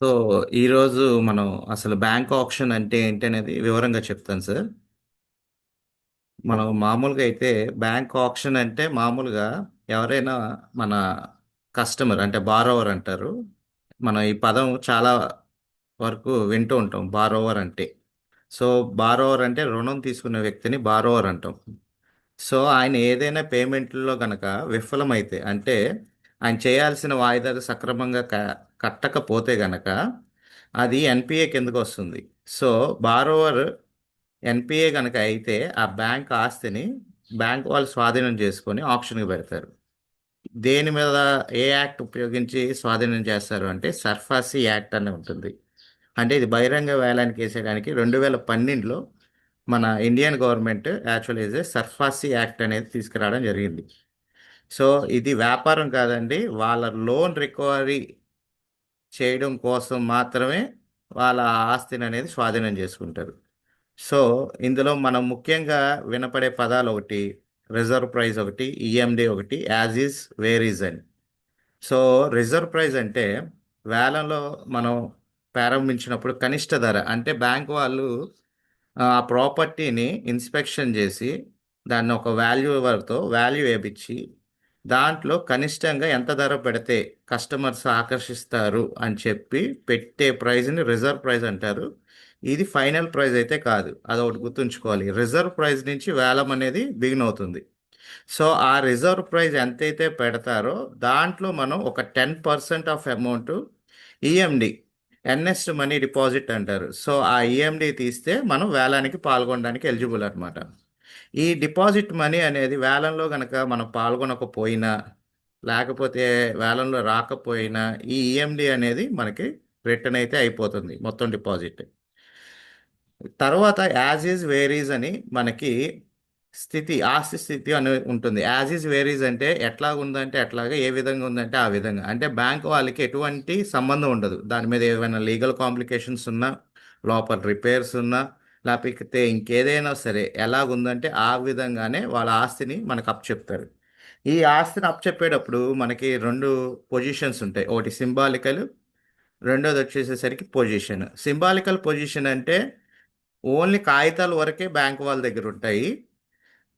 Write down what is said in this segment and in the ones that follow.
So ఈరోజు మనం అసలు బ్యాంక్ ఆప్షన్ అంటే ఏంటి అనేది వివరంగా చెప్తాను సార్. మనం మామూలుగా అయితే బ్యాంక్ ఆప్షన్ అంటే మామూలుగా ఎవరైనా మన కస్టమర్ అంటే బారోవర్ అంటారు. మనం ఈ పదం చాలా వరకు వింటూ ఉంటాం బారోవర్ అంటే. సో బారోవర్ అంటే రుణం తీసుకునే వ్యక్తిని బారోవర్ అంటాం. సో ఆయన ఏదైనా పేమెంట్లో గనక విఫలమైతే అంటే ఆయన చేయాల్సిన వాయిదాలు సక్రమంగా కట్టకపోతే గనక అది ఎన్పిఏ కిందకు వస్తుంది. సో బారోవర్ ఎన్పిఏ గనక అయితే ఆ బ్యాంక్ ఆస్తిని బ్యాంక్ వాళ్ళు స్వాధీనం చేసుకొని ఆప్షన్కి పెడతారు. దేని మీద ఏ యాక్ట్ ఉపయోగించి స్వాధీనం చేస్తారు అంటే సర్ఫాసీ యాక్ట్ అని ఉంటుంది. అంటే ఇది బహిరంగ వేలానికి వేసేయడానికి 2012లో మన ఇండియన్ గవర్నమెంట్ యాక్చువల్ సర్ఫాసీ యాక్ట్ అనేది తీసుకురావడం జరిగింది. సో ఇది వ్యాపారం కాదండి, వాళ్ళ లోన్ రికవరీ చేయడం కోసం మాత్రమే వాళ్ళ ఆస్తిని అనేది స్వాధీనం చేసుకుంటారు. సో ఇందులో మనం ముఖ్యంగా వినపడే పదాలు ఒకటి రిజర్వ్ ప్రైస్, ఒకటి ఈఎండి, ఒకటి యాజ్ ఈజ్ వేర్ ఈజ్ అని. సో రిజర్వ్ ప్రైస్ అంటే వేలంలో మనం ప్రారంభించినప్పుడు కనిష్ట ధర అంటే బ్యాంక్ వాళ్ళు ఆ ప్రాపర్టీని ఇన్స్పెక్షన్ చేసి దాన్ని ఒక వాల్యూ వేపించి దాంట్లో కనిష్టంగా ఎంత ధర పెడితే కస్టమర్స్ ఆకర్షిస్తారు అని చెప్పి పెట్టే ప్రైజ్ని రిజర్వ్ ప్రైస్ అంటారు. ఇది ఫైనల్ ప్రైస్ అయితే కాదు, అదొకటి గుర్తుంచుకోవాలి. రిజర్వ్ ప్రైస్ నుంచి వేలం అనేది బిగిన్ అవుతుంది. సో ఆ రిజర్వ్ ప్రైస్ ఎంతైతే పెడతారో దాంట్లో మనం ఒక 10% of amount EMD, earnest money deposit అంటారు. సో ఆ ఈఎండి తీస్తే మనం వేలానికి పాల్గొనడానికి ఎలిజిబుల్ అనమాట. ఈ డిపాజిట్ మనీ అనేది వేలంలో కనుక మనం పాల్గొనకపోయినా లేకపోతే వేలంలో రాకపోయినా ఈ ఈఎండి అనేది మనకి రిటర్న్ అయితే అయిపోతుంది మొత్తం డిపాజిట్. తర్వాత యాజ్ ఈజ్ వేరీజ్ అని మనకి ఆస్తి స్థితి అని ఉంటుంది. యాజ్ ఈజ్ వేరీజ్ అంటే ఎట్లా ఉందంటే ఎట్లాగా, ఏ విధంగా ఉందంటే ఆ విధంగా. అంటే బ్యాంక్ వాళ్ళకి ఎటువంటి సంబంధం ఉండదు దాని మీద. ఏమైనా లీగల్ కాంప్లికేషన్స్ ఉన్నా, లోపల రిపేర్స్ ఉన్నా, లేకపోతే ఇంకేదైనా సరే ఎలాగుందంటే ఆ విధంగానే వాళ్ళ ఆస్తిని మనకు అప్పచెప్తారు. ఈ ఆస్తిని అప్పచెప్పేటప్పుడు మనకి రెండు పొజిషన్స్ ఉంటాయి. ఒకటి సింబాలికల్, రెండోది వచ్చేసేసరికి పొజిషన్. సింబాలికల్ పొజిషన్ అంటే ఓన్లీ కాగితాల వరకే బ్యాంక్ వాళ్ళ దగ్గర ఉంటాయి.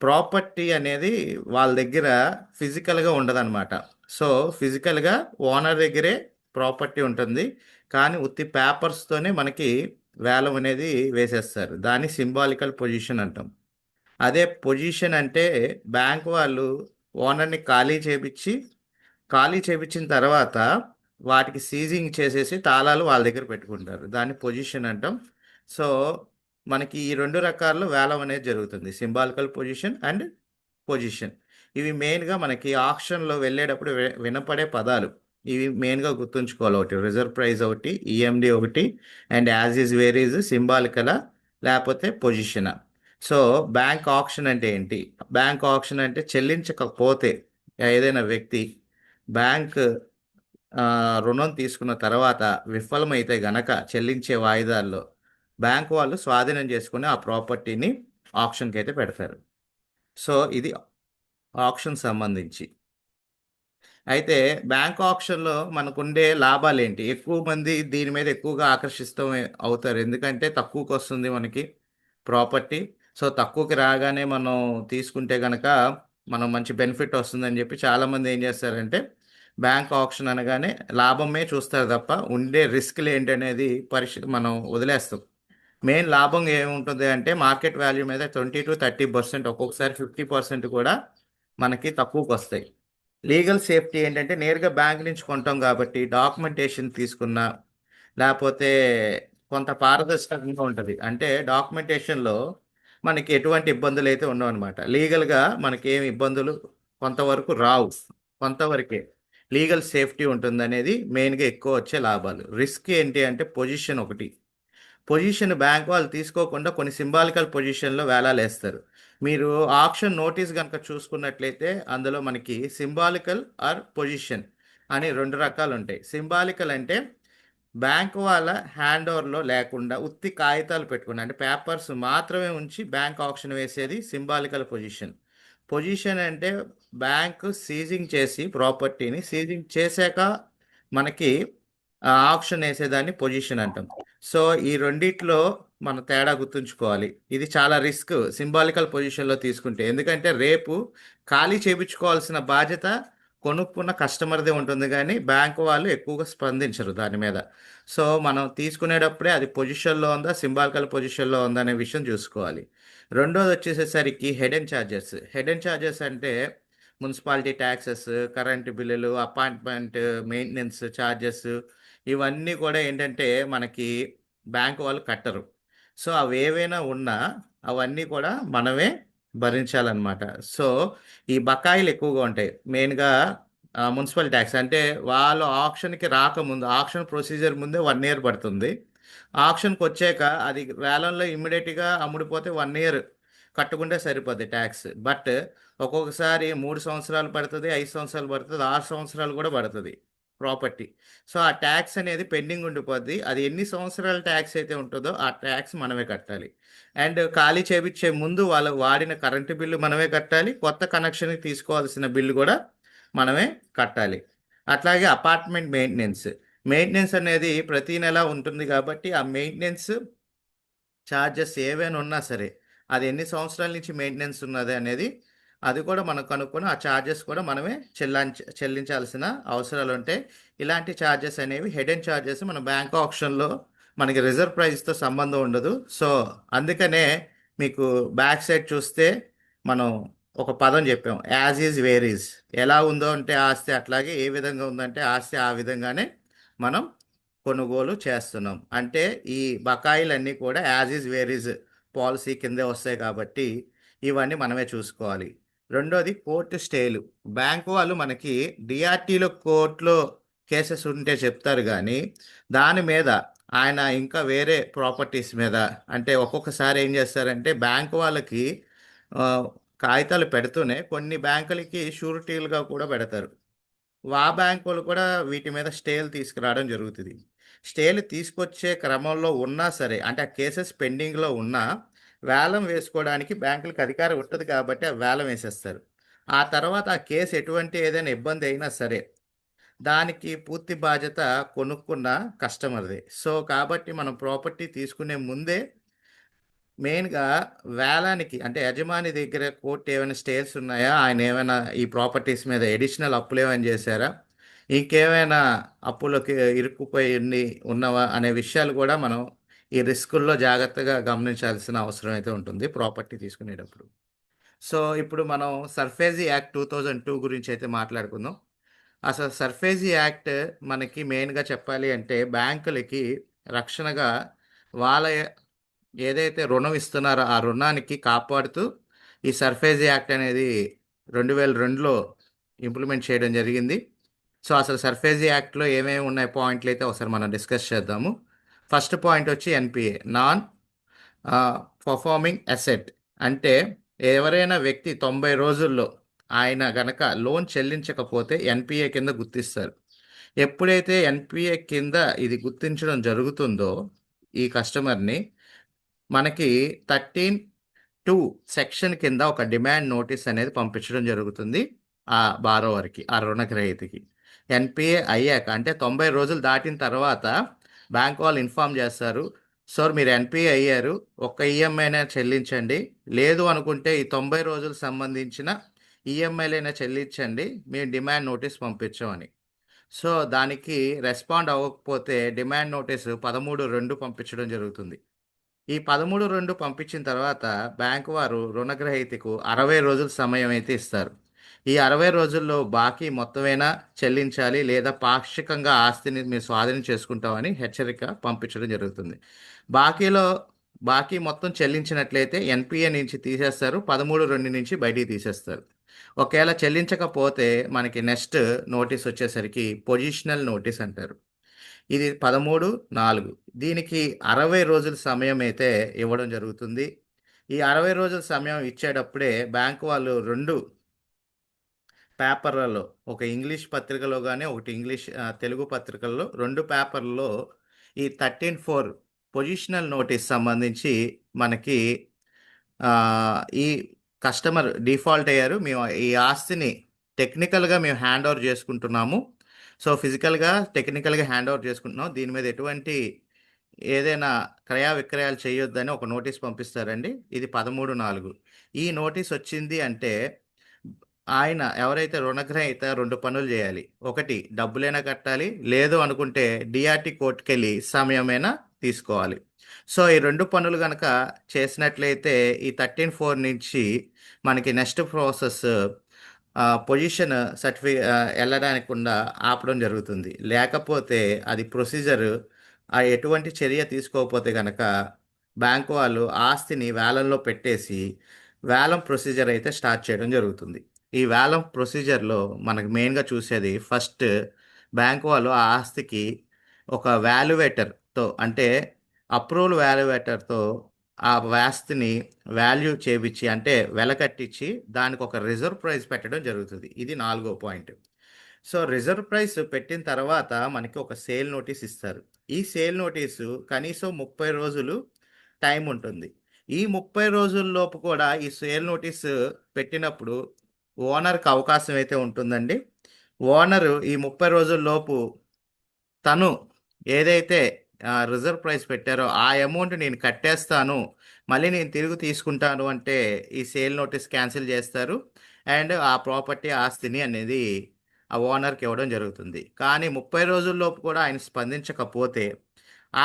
ప్రాపర్టీ అనేది వాళ్ళ దగ్గర ఫిజికల్గా ఉండదన్నమాట. సో ఫిజికల్గా ఓనర్ దగ్గరే ప్రాపర్టీ ఉంటుంది, కానీ ఉత్తి పేపర్స్తోనే మనకి వేలం అనేది వేసేస్తారు. దాన్ని సింబాలికల్ పొజిషన్ అంటాం. అదే పొజిషన్ అంటే బ్యాంక్ వాళ్ళు ఓనర్ని ఖాళీ చేపించిన తర్వాత వాటికి సీజింగ్ చేసేసి తాళాలు వాళ్ళ దగ్గర పెట్టుకుంటారు. దాన్ని పొజిషన్ అంటాం. సో మనకి ఈ రెండు రకాల్లో వేలం అనేది జరుగుతుంది, సింబాలికల్ పొజిషన్ అండ్ పొజిషన్. ఇవి మెయిన్గా మనకి ఆక్షన్లో వెళ్ళేటప్పుడు వినపడే పదాలు. ఇవి మెయిన్గా గుర్తుంచుకోవాలి. ఒకటి రిజర్వ్ ప్రైస్, ఒకటి ఈఎండి, ఒకటి and as is where is సింబాలికలా లేకపోతే పొజిషనా. సో బ్యాంక్ ఆక్షన్ అంటే ఏంటి? బ్యాంక్ ఆక్షన్ అంటే చెల్లించకపోతే ఏదైనా వ్యక్తి బ్యాంక్ రుణం తీసుకున్న తర్వాత విఫలమైతే గనక చెల్లించే వాయిదాల్లో బ్యాంక్ వాళ్ళు స్వాధీనం చేసుకుని ఆ ప్రాపర్టీని ఆప్షన్కి అయితే పెడతారు. సో ఇది ఆప్షన్ సంబంధించి. అయితే బ్యాంక్ ఆప్షన్లో మనకుండే లాభాలు ఏంటి? ఎక్కువ మంది దీని మీద ఎక్కువగా ఆకర్షితం అవుతారు, ఎందుకంటే తక్కువకి వస్తుంది మనకి ప్రాపర్టీ. సో తక్కువకి రాగానే మనం తీసుకుంటే కనుక మనం మంచి బెనిఫిట్ వస్తుందని చెప్పి చాలామంది ఏం చేస్తారంటే బ్యాంక్ ఆప్షన్ అనగానే లాభమే చూస్తారు తప్ప ఉండే రిస్క్లు ఏంటనేది మనం వదిలేస్తాం. మెయిన్ లాభం ఏముంటుంది అంటే మార్కెట్ వాల్యూ మీద 20 to 30%, ఒక్కొక్కసారి 50% కూడా మనకి తక్కువకి వస్తాయి. లీగల్ సేఫ్టీ ఏంటంటే నేరుగా బ్యాంక్ నుంచి కొంటాం కాబట్టి డాక్యుమెంటేషన్ తీసుకున్నా లేకపోతే కొంత పారదర్శకంగా ఉంటుంది. అంటే డాక్యుమెంటేషన్లో మనకి ఎటువంటి ఇబ్బందులు అయితే ఉండవు అనమాట. లీగల్గా మనకి ఏమి ఇబ్బందులు కొంతవరకు రావు, కొంతవరకే లీగల్ సేఫ్టీ ఉంటుంది అనేది మెయిన్గా ఎక్కువ వచ్చే లాభాలు. రిస్క్ ఏంటి అంటే పొజిషన్ ఒకటి. పొజిషన్ బ్యాంక్ వాళ్ళు తీసుకోకుండా కొన్ని సింబాలికల్ పొజిషన్లో వేలాలు వేస్తారు. మీరు ఆప్షన్ నోటీస్ కనుక చూసుకున్నట్లయితే అందులో మనకి సింబాలికల్ ఆర్ పొజిషన్ అని రెండు రకాలు ఉంటాయి. సింబాలికల్ అంటే బ్యాంక్ వాళ్ళ హ్యాండ్ ఓవర్లో లేకుండా ఉత్తి కాగితాలు పెట్టుకుని అంటే పేపర్స్ మాత్రమే ఉంచి బ్యాంక్ ఆప్షన్ వేసేది సింబాలికల్ పొజిషన్. పొజిషన్ అంటే బ్యాంక్ సీజింగ్ చేసి ప్రాపర్టీని సీజింగ్ చేశాక మనకి ఆప్షన్ వేసేదాన్ని పొజిషన్ అంటాం. సో ఈ రెండిట్లో మన తేడా గుర్తుంచుకోవాలి. ఇది చాలా రిస్క్ సింబాలికల్ పొజిషన్లో తీసుకుంటే, ఎందుకంటే రేపు ఖాళీ చేయించుకోవాల్సిన బాధ్యత కొనుక్కున్న కస్టమర్దే ఉంటుంది, కానీ బ్యాంకు వాళ్ళు ఎక్కువగా స్పందించరు దాని మీద. సో మనం తీసుకునేటప్పుడే అది పొజిషన్లో ఉందా, సింబాలికల్ పొజిషన్లో ఉందా అనే విషయం చూసుకోవాలి. రెండోది వచ్చేసేసరికి హెడెన్ ఛార్జెస్. హెడెన్ ఛార్జెస్ అంటే మున్సిపాలిటీ ట్యాక్సెస్, కరెంటు బిల్లులు, అపార్ట్మెంట్ మెయింటెనెన్స్ ఛార్జెస్, ఇవన్నీ కూడా ఏంటంటే మనకి బ్యాంక్ వాళ్ళు కట్టరు. సో అవి ఏవైనా ఉన్నా అవన్నీ కూడా మనమే భరించాలన్నమాట. సో ఈ బకాయిలు ఎక్కువగా ఉంటాయి. మెయిన్గా మున్సిపల్ ట్యాక్స్ అంటే వాళ్ళు ఆప్షన్కి రాకముందు, ఆప్షన్ ప్రొసీజర్ ముందే 1 ఇయర్ పడుతుంది. ఆప్షన్కి వచ్చాక అది వేలంలో ఇమ్మీడియట్గా అమ్ముడిపోతే 1 ఇయర్ కట్టుకుంటే సరిపోద్ది ట్యాక్స్. బట్ ఒక్కొక్కసారి 3 సంవత్సరాలు పడుతుంది, 5 సంవత్సరాలు పడుతుంది, 6 సంవత్సరాలు కూడా పడుతుంది ప్రాపర్టీ. సో ఆ ట్యాక్స్ అనేది పెండింగ్ ఉండిపోద్ది. అది ఎన్ని సంవత్సరాల ట్యాక్స్ అయితే ఉంటుందో ఆ ట్యాక్స్ మనమే కట్టాలి. అండ్ ఖాళీ చేపించే ముందు వాళ్ళు వాడిన కరెంటు బిల్లు మనమే కట్టాలి, కొత్త కనెక్షన్కి తీసుకోవాల్సిన బిల్లు కూడా మనమే కట్టాలి. అట్లాగే అపార్ట్మెంట్ మెయింటెనెన్స్. మెయింటెనెన్స్ అనేది ప్రతి నెల ఉంటుంది కాబట్టి ఆ మెయింటెనెన్స్ ఛార్జెస్ ఏవైనా ఉన్నా సరే, అది ఎన్ని సంవత్సరాల నుంచి మెయింటెనెన్స్ ఉన్నది అనేది అది కూడా మనం కనుక్కొని ఆ ఛార్జెస్ కూడా మనమే చెల్లించాల్సిన అవసరాలు ఉంటాయి. ఇలాంటి ఛార్జెస్ అనేవి హెడెన్ ఛార్జెస్. మన బ్యాంక్ ఆప్షన్లో మనకి రిజర్వ్ ప్రైస్తో సంబంధం ఉండదు. సో అందుకనే మీకు బ్యాక్ సైడ్ చూస్తే మనం ఒక పదం చెప్పాం, యాజ్ ఈజ్ వేర్ ఈజ్. ఎలా ఉందో అంటే ఆస్తి అట్లాగే, ఏ విధంగా ఉందంటే ఆస్తి ఆ విధంగానే మనం కొనుగోలు చేస్తున్నాం. అంటే ఈ బకాయిలన్నీ కూడా as is where is policy కిందే వస్తాయి కాబట్టి ఇవన్నీ మనమే చూసుకోవాలి. రెండోది కోర్టు స్టేలు. బ్యాంకు వాళ్ళు మనకి డిఆర్టీలో కోర్టులో కేసెస్ ఉంటే చెప్తారు, కానీ దాని మీద ఆయన ఇంకా వేరే ప్రాపర్టీస్ మీద, అంటే ఒక్కొక్కసారి ఏం చేస్తారంటే బ్యాంకు వాళ్ళకి ఆ, కాగితాలు పెడుతూనే కొన్ని బ్యాంకులకి షూరిటీలుగా కూడా పెడతారు. బ్యాంకులు కూడా వీటి మీద స్టేలు తీసుకురావడం జరుగుతుంది. స్టేలు తీసుకొచ్చే క్రమంలో ఉన్నా సరే, అంటే ఆ కేసెస్ పెండింగ్లో ఉన్నా వేలం వేసుకోవడానికి బ్యాంకులకు అధికారం ఉంటుంది కాబట్టి ఆ వేలం వేసేస్తారు. ఆ తర్వాత ఆ కేసు ఎటువంటి ఏదైనా ఇబ్బంది అయినా సరే దానికి పూర్తి బాధ్యత కొనుక్కున్న కస్టమర్దే. సో కాబట్టి మనం ప్రాపర్టీ తీసుకునే ముందే మెయిన్గా వేలానికి, అంటే యజమాని దగ్గర కోర్టు ఏమైనా స్టేల్స్ ఉన్నాయా, ఆయన ఏమైనా ఈ ప్రాపర్టీస్ మీద ఎడిషనల్ అప్పులు ఏమైనా చేశారా, ఇంకేమైనా అప్పులకి ఇరుక్కుపోయి ఉన్నవా అనే విషయాలు కూడా మనం ఈ రిస్కుల్లో జాగ్రత్తగా గమనించాల్సిన అవసరం అయితే ఉంటుంది ప్రాపర్టీ తీసుకునేటప్పుడు. సో ఇప్పుడు మనం సర్ఫేజీ యాక్ట్ 2002 గురించి అయితే మాట్లాడుకుందాం. అసలు సర్ఫేజీ యాక్ట్ మనకి మెయిన్గా చెప్పాలి అంటే బ్యాంకులకి రక్షణగా వాళ్ళ ఏదైతే రుణం ఇస్తున్నారో ఆ రుణానికి కాపాడుతూ ఈ సర్ఫేజీ యాక్ట్ అనేది 2002లో ఇంప్లిమెంట్ చేయడం జరిగింది. సో అసలు సర్ఫేజీ యాక్ట్లో ఏమేమి ఉన్నాయి పాయింట్లు అయితే ఒకసారి మనం డిస్కస్ చేద్దాము. ఫస్ట్ పాయింట్ వచ్చి ఎన్పిఏ, నాన్ పర్ఫార్మింగ్ అసెట్. అంటే ఎవరైనా వ్యక్తి 90 రోజుల్లో ఆయన గనక లోన్ చెల్లించకపోతే ఎన్పిఏ కింద గుర్తిస్తారు. ఎప్పుడైతే ఎన్పిఏ కింద ఇది గుర్తించడం జరుగుతుందో ఈ కస్టమర్ని, మనకి 13(2) సెక్షన్ కింద ఒక డిమాండ్ నోటీస్ అనేది పంపించడం జరుగుతుంది ఆ బారోవర్కి, ఆ రుణగ్రహీతకి. ఎన్పిఏ అయ్యాక అంటే 90 రోజులు దాటిన తర్వాత బ్యాంక్ వాళ్ళు ఇన్ఫామ్ చేస్తారు, సార్ మీరు ఎన్పిఏ అయ్యారు, ఒక్క ఈఎంఐనే చెల్లించండి, లేదు అనుకుంటే ఈ 90 రోజులకు సంబంధించిన ఈఎంఐలైనా చెల్లించండి, మేము డిమాండ్ నోటీస్ పంపించామని. సో దానికి రెస్పాండ్ అవ్వకపోతే డిమాండ్ నోటీసు 13(2) పంపించడం జరుగుతుంది. ఈ 13(2) పంపించిన తర్వాత బ్యాంకు వారు రుణగ్రహీతకు 60 రోజుల సమయం అయితే ఇస్తారు. ఈ 60 రోజుల్లో బాకీ మొత్తమైనా చెల్లించాలి, లేదా పాక్షికంగా ఆస్తిని మీరు స్వాధీనం చేసుకుంటామని హెచ్చరిక పంపించడం జరుగుతుంది. బాకీలో బాకీ మొత్తం చెల్లించినట్లయితే ఎన్పిఏ నుంచి తీసేస్తారు, 13(2) నుంచి బయటికి తీసేస్తారు. ఒకవేళ చెల్లించకపోతే మనకి నెక్స్ట్ నోటీస్ వచ్చేసరికి పొజిషనల్ నోటీస్ అంటారు. ఇది 13(4). దీనికి 60 రోజుల సమయం అయితే ఇవ్వడం జరుగుతుంది. ఈ 60 రోజుల సమయం ఇచ్చేటప్పుడే బ్యాంకు వాళ్ళు 2 పేపర్లలో, ఒక ఇంగ్లీష్ పత్రికలో కానీ ఒకటి తెలుగు పత్రికల్లో 2 పేపర్లలో ఈ 13(4) పొజిషనల్ నోటీస్ సంబంధించి మనకి ఈ కస్టమర్ డిఫాల్ట్ అయ్యారు, మేము ఈ ఆస్తిని టెక్నికల్గా మేము హ్యాండ్ ఓవర్ చేసుకుంటున్నాము, సో ఫిజికల్గా టెక్నికల్గా హ్యాండ్ ఓవర్ చేసుకుంటున్నాం, దీని మీద ఎటువంటి ఏదైనా క్రయ విక్రయాలు చేయొద్దని ఒక నోటీస్ పంపిస్తారండి. ఇది 13/4. ఈ నోటీస్ వచ్చింది అంటే ఆయన ఎవరైతే రుణగ్రహీత రెండు పనులు చేయాలి. ఒకటి డబ్బులైనా కట్టాలి, లేదు అనుకుంటే డిఆర్టీ కోర్టుకెళ్ళి సమయమైనా తీసుకోవాలి. సో ఈ రెండు పనులు కనుక చేసినట్లయితే ఈ 13/4 నుంచి మనకి నెక్స్ట్ ప్రాసెస్ పొజిషన్ వెళ్ళడానికుండా ఆపడం జరుగుతుంది. లేకపోతే అది ప్రొసీజర్ ఎటువంటి చర్య తీసుకోకపోతే కనుక బ్యాంకు వాళ్ళు ఆస్తిని వేలంలో పెట్టేసి వేలం ప్రొసీజర్ అయితే స్టార్ట్ చేయడం జరుగుతుంది. ఈ వేలం ప్రొసీజర్లో మనకు మెయిన్గా చూసేది ఫస్ట్ బ్యాంకు వాళ్ళు ఆ ఆస్తికి ఒక వాల్యుయేటర్తో అంటే అప్రూవల్ వాల్యుయేటర్తో ఆ ఆస్తిని వాల్యూ చేపించి అంటే వెల కట్టించి దానికి ఒక రిజర్వ్ ప్రైస్ పెట్టడం జరుగుతుంది. ఇది 4వ పాయింట్. సో రిజర్వ్ ప్రైస్ పెట్టిన తర్వాత మనకి ఒక సేల్ నోటీస్ ఇస్తారు. ఈ సేల్ నోటీసు కనీసం 30 రోజులు టైం ఉంటుంది. ఈ 30 రోజుల్లోపు కూడా ఈ సేల్ నోటీస్ పెట్టినప్పుడు ఓనర్కి అవకాశం అయితే ఉంటుందండి. ఓనరు ఈ 30 రోజుల్లోపు తను ఏదైతే రిజర్వ్ ప్రైస్ పెట్టారో ఆ అమౌంట్ నేను కట్టేస్తాను, మళ్ళీ నేను తిరిగి తీసుకుంటాను అంటే ఈ సేల్ నోటీస్ క్యాన్సిల్ చేస్తారు అండ్ ఆ ప్రాపర్టీ ఆస్తిని అనేది ఆ ఓనర్కి ఇవ్వడం జరుగుతుంది. కానీ 30 రోజుల్లోపు కూడా ఆయన స్పందించకపోతే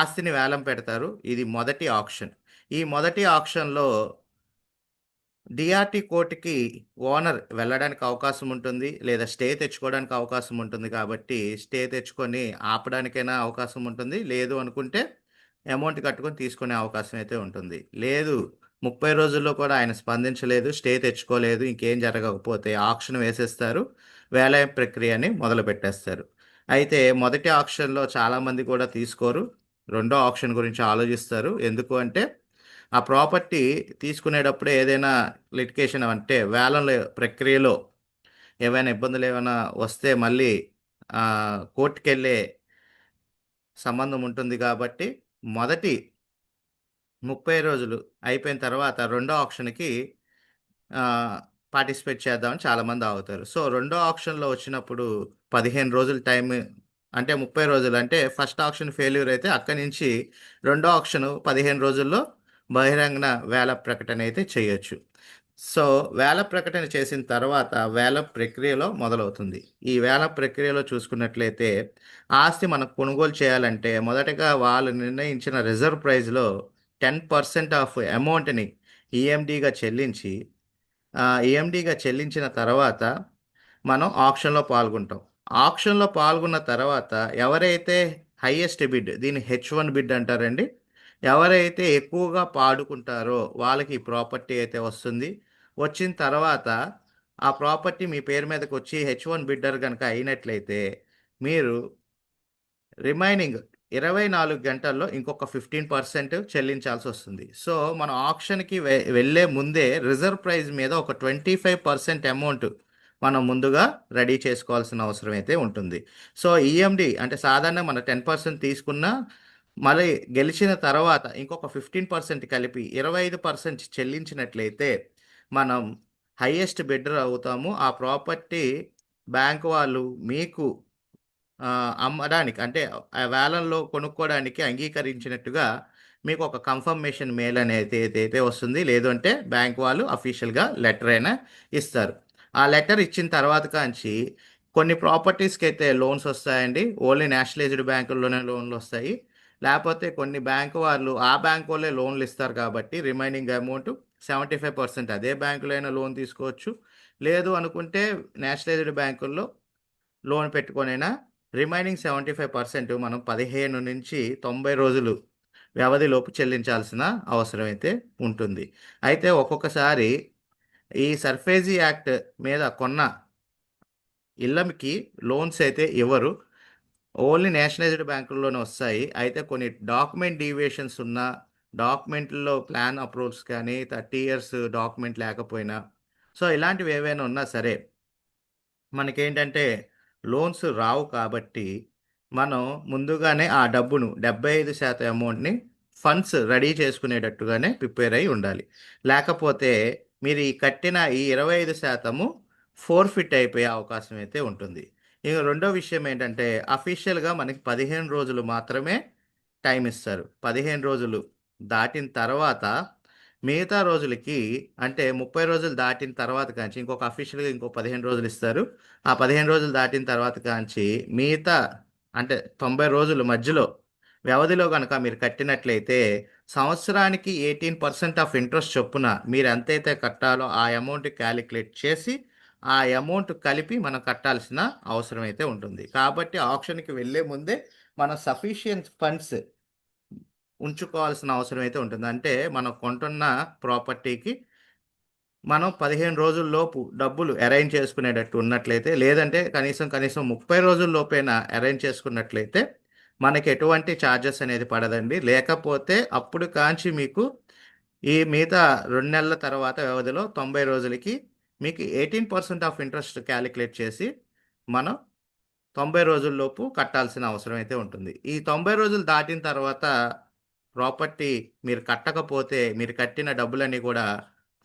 ఆస్తిని వేలం పెడతారు. ఇది మొదటి ఆప్షన్. ఈ మొదటి ఆప్షన్లో డిఆర్టీ కోర్టుకి ఓనర్ వెళ్ళడానికి అవకాశం ఉంటుంది, లేదా స్టే తెచ్చుకోవడానికి అవకాశం ఉంటుంది. కాబట్టి స్టే తెచ్చుకొని ఆపడానికైనా అవకాశం ఉంటుంది, లేదు అనుకుంటే అమౌంట్ కట్టుకొని తీసుకునే అవకాశం అయితే ఉంటుంది. లేదు 30 రోజుల్లో కూడా ఆయన స్పందించలేదు, స్టే తెచ్చుకోలేదు, ఇంకేం జరగకపోతే ఆక్షన్ వేసేస్తారు, వేలం ప్రక్రియని మొదలు పెట్టేస్తారు. అయితే మొదటి ఆప్షన్లో చాలామంది కూడా తీసుకోరు, రెండో ఆప్షన్ గురించి ఆలోచిస్తారు. ఎందుకు అంటే ఆ ప్రాపర్టీ తీసుకునేటప్పుడే ఏదైనా లిటికేషన్ అంటే వేలంలో ప్రక్రియలో ఏవైనా ఇబ్బందులు ఏమైనా వస్తే మళ్ళీ కోర్టుకెళ్ళే సంబంధం ఉంటుంది. కాబట్టి మొదటి 30 రోజులు అయిపోయిన తర్వాత రెండో ఆప్షన్కి పార్టిసిపేట్ చేద్దామని చాలామంది ఆగుతారు. సో రెండో ఆప్షన్లో వచ్చినప్పుడు 15 రోజులు టైం అంటే 30 రోజులు అంటే ఫస్ట్ ఆప్షన్ ఫెయిల్యూర్ అయితే అక్కడి నుంచి రెండో ఆప్షన్ 15 రోజుల్లో బహిరంగ వేల ప్రకటన అయితే చేయొచ్చు. సో వేల ప్రకటన చేసిన తర్వాత వేల ప్రక్రియలో మొదలవుతుంది. ఈ వేల ప్రక్రియలో చూసుకున్నట్లయితే ఆస్తి మనం కొనుగోలు చేయాలంటే మొదటగా వాళ్ళు నిర్ణయించిన రిజర్వ్ ప్రైస్లో 10% ఆఫ్ అమౌంట్ని ఈఎండిగా చెల్లించి ఈఎండిగా చెల్లించిన తర్వాత మనం ఆప్షన్లో పాల్గొంటాం. ఆప్షన్లో పాల్గొన్న తర్వాత ఎవరైతే హైయెస్ట్ బిడ్, దీన్ని H1 బిడ్ అంటారండి, ఎవరైతే ఎక్కువగా పాడుకుంటారో వాళ్ళకి ఈ ప్రాపర్టీ అయితే వస్తుంది. వచ్చిన తర్వాత ఆ ప్రాపర్టీ మీ పేరు మీదకి వచ్చి H1 బిడ్డర్ కనుక అయినట్లయితే మీరు రిమైనింగ్ 24 గంటల్లో ఇంకొక 15% చెల్లించాల్సి వస్తుంది. సో మనం ఆప్షన్కి వెళ్ళే ముందే రిజర్వ్ ప్రైస్ మీద ఒక 25% అమౌంట్ మనం ముందుగా రెడీ చేసుకోవాల్సిన అవసరం అయితే ఉంటుంది. సో ఈఎండి అంటే సాధారణంగా మన 10% తీసుకున్న మళ్ళీ గెలిచిన తర్వాత ఇంకొక 15% కలిపి 25% చెల్లించినట్లయితే మనం హైయెస్ట్ బిడ్డర్ అవుతాము. ఆ ప్రాపర్టీ బ్యాంక్ వాళ్ళు మీకు అమ్మడానికి అంటే ఆ వేలంలో కొనుక్కోవడానికి అంగీకరించినట్టుగా మీకు ఒక కన్ఫర్మేషన్ మెయిల్ అనేది అయితే వస్తుంది. లేదు అంటే బ్యాంక్ వాళ్ళు అఫీషియల్గా లెటర్ అయినా ఇస్తారు. ఆ లెటర్ ఇచ్చిన తర్వాత కాంచి కొన్ని ప్రాపర్టీస్కి అయితే లోన్స్ వస్తాయండి. ఓన్లీ నేషనలైజ్డ్ బ్యాంకుల్లోనే లోన్లు వస్తాయి. లేకపోతే కొన్ని బ్యాంకు వాళ్ళు ఆ బ్యాంకు వాళ్ళే లోన్లు ఇస్తారు కాబట్టి రిమైనింగ్ అమౌంట్ 75% అదే బ్యాంకులో అయినా లోన్ తీసుకోవచ్చు. లేదు అనుకుంటే నేషనలైజ్డ్ బ్యాంకుల్లో లోన్ పెట్టుకొనైనా రిమైనింగ్ 75% మనం 15 నుంచి 90 రోజులు వ్యవధిలోపు చెల్లించాల్సిన అవసరం అయితే ఉంటుంది. అయితే ఒక్కొక్కసారి ఈ సర్ఫేజీ యాక్ట్ మీద కొన్న ఇళ్ళకి లోన్స్ అయితే ఇవ్వరు, ఓన్లీ నేషనలైజ్డ్ బ్యాంకుల్లోనే వస్తాయి. అయితే కొన్ని డాక్యుమెంట్ డీవియేషన్స్ ఉన్న డాక్యుమెంట్లో ప్లాన్ అప్రూవల్స్ కానీ 30 ఇయర్స్ డాక్యుమెంట్ లేకపోయినా, సో ఇలాంటివి ఏవైనా ఉన్నా సరే మనకేంటంటే లోన్స్ రావు. కాబట్టి మనం ముందుగానే ఆ డబ్బును 75% అమౌంట్ని ఫండ్స్ రెడీ చేసుకునేటట్టుగానే ప్రిపేర్ అయి ఉండాలి. లేకపోతే మీరు ఈ కట్టిన ఈ 25% ఫోర్ఫిట్ అయిపోయే అవకాశం అయితే ఉంటుంది. ఇక రెండో విషయం ఏంటంటే అఫీషియల్గా మనకి 15 రోజులు మాత్రమే టైం ఇస్తారు. 15 రోజులు దాటిన తర్వాత మిగతా రోజులకి, అంటే 30 రోజులు దాటిన తర్వాత కాంచి ఇంకొక అఫీషియల్గా ఇంకో 15 రోజులు ఇస్తారు. ఆ 15 రోజులు దాటిన తర్వాత కాంచి మిగతా, అంటే 90 రోజులు మధ్యలో వ్యవధిలో కనుక మీరు కట్టినట్లయితే సంవత్సరానికి 18% ఆఫ్ ఇంట్రెస్ట్ చొప్పున మీరు ఎంతైతే కట్టాలో ఆ అమౌంట్ క్యాలిక్యులేట్ చేసి ఆ అమౌంట్ కలిపి మనం కట్టాల్సిన అవసరం అయితే ఉంటుంది. కాబట్టి ఆప్షన్కి వెళ్ళే ముందే మనం సఫిషియెంట్ ఫండ్స్ ఉంచుకోవాల్సిన అవసరం అయితే ఉంటుంది. అంటే మనం కొంటున్న ప్రాపర్టీకి మనం 15 రోజుల్లోపు డబ్బులు అరేంజ్ చేసుకునేటట్టు ఉన్నట్లయితే, లేదంటే కనీసం కనీసం 30 రోజుల్లోపైనా అరేంజ్ చేసుకున్నట్లయితే మనకి ఎటువంటి ఛార్జెస్ అనేది పడదండి. లేకపోతే అప్పుడు కాంచి మీకు ఈ మిగతా 2 నెలల తర్వాత వ్యవధిలో 90 రోజులకి మీకు 18% ఆఫ్ ఇంట్రెస్ట్ క్యాలిక్యులేట్ చేసి మనం 90 రోజుల్లోపు కట్టాల్సిన అవసరం అయితే ఉంటుంది. ఈ 90 రోజులు దాటిన తర్వాత ప్రాపర్టీ మీరు కట్టకపోతే మీరు కట్టిన డబ్బులన్నీ కూడా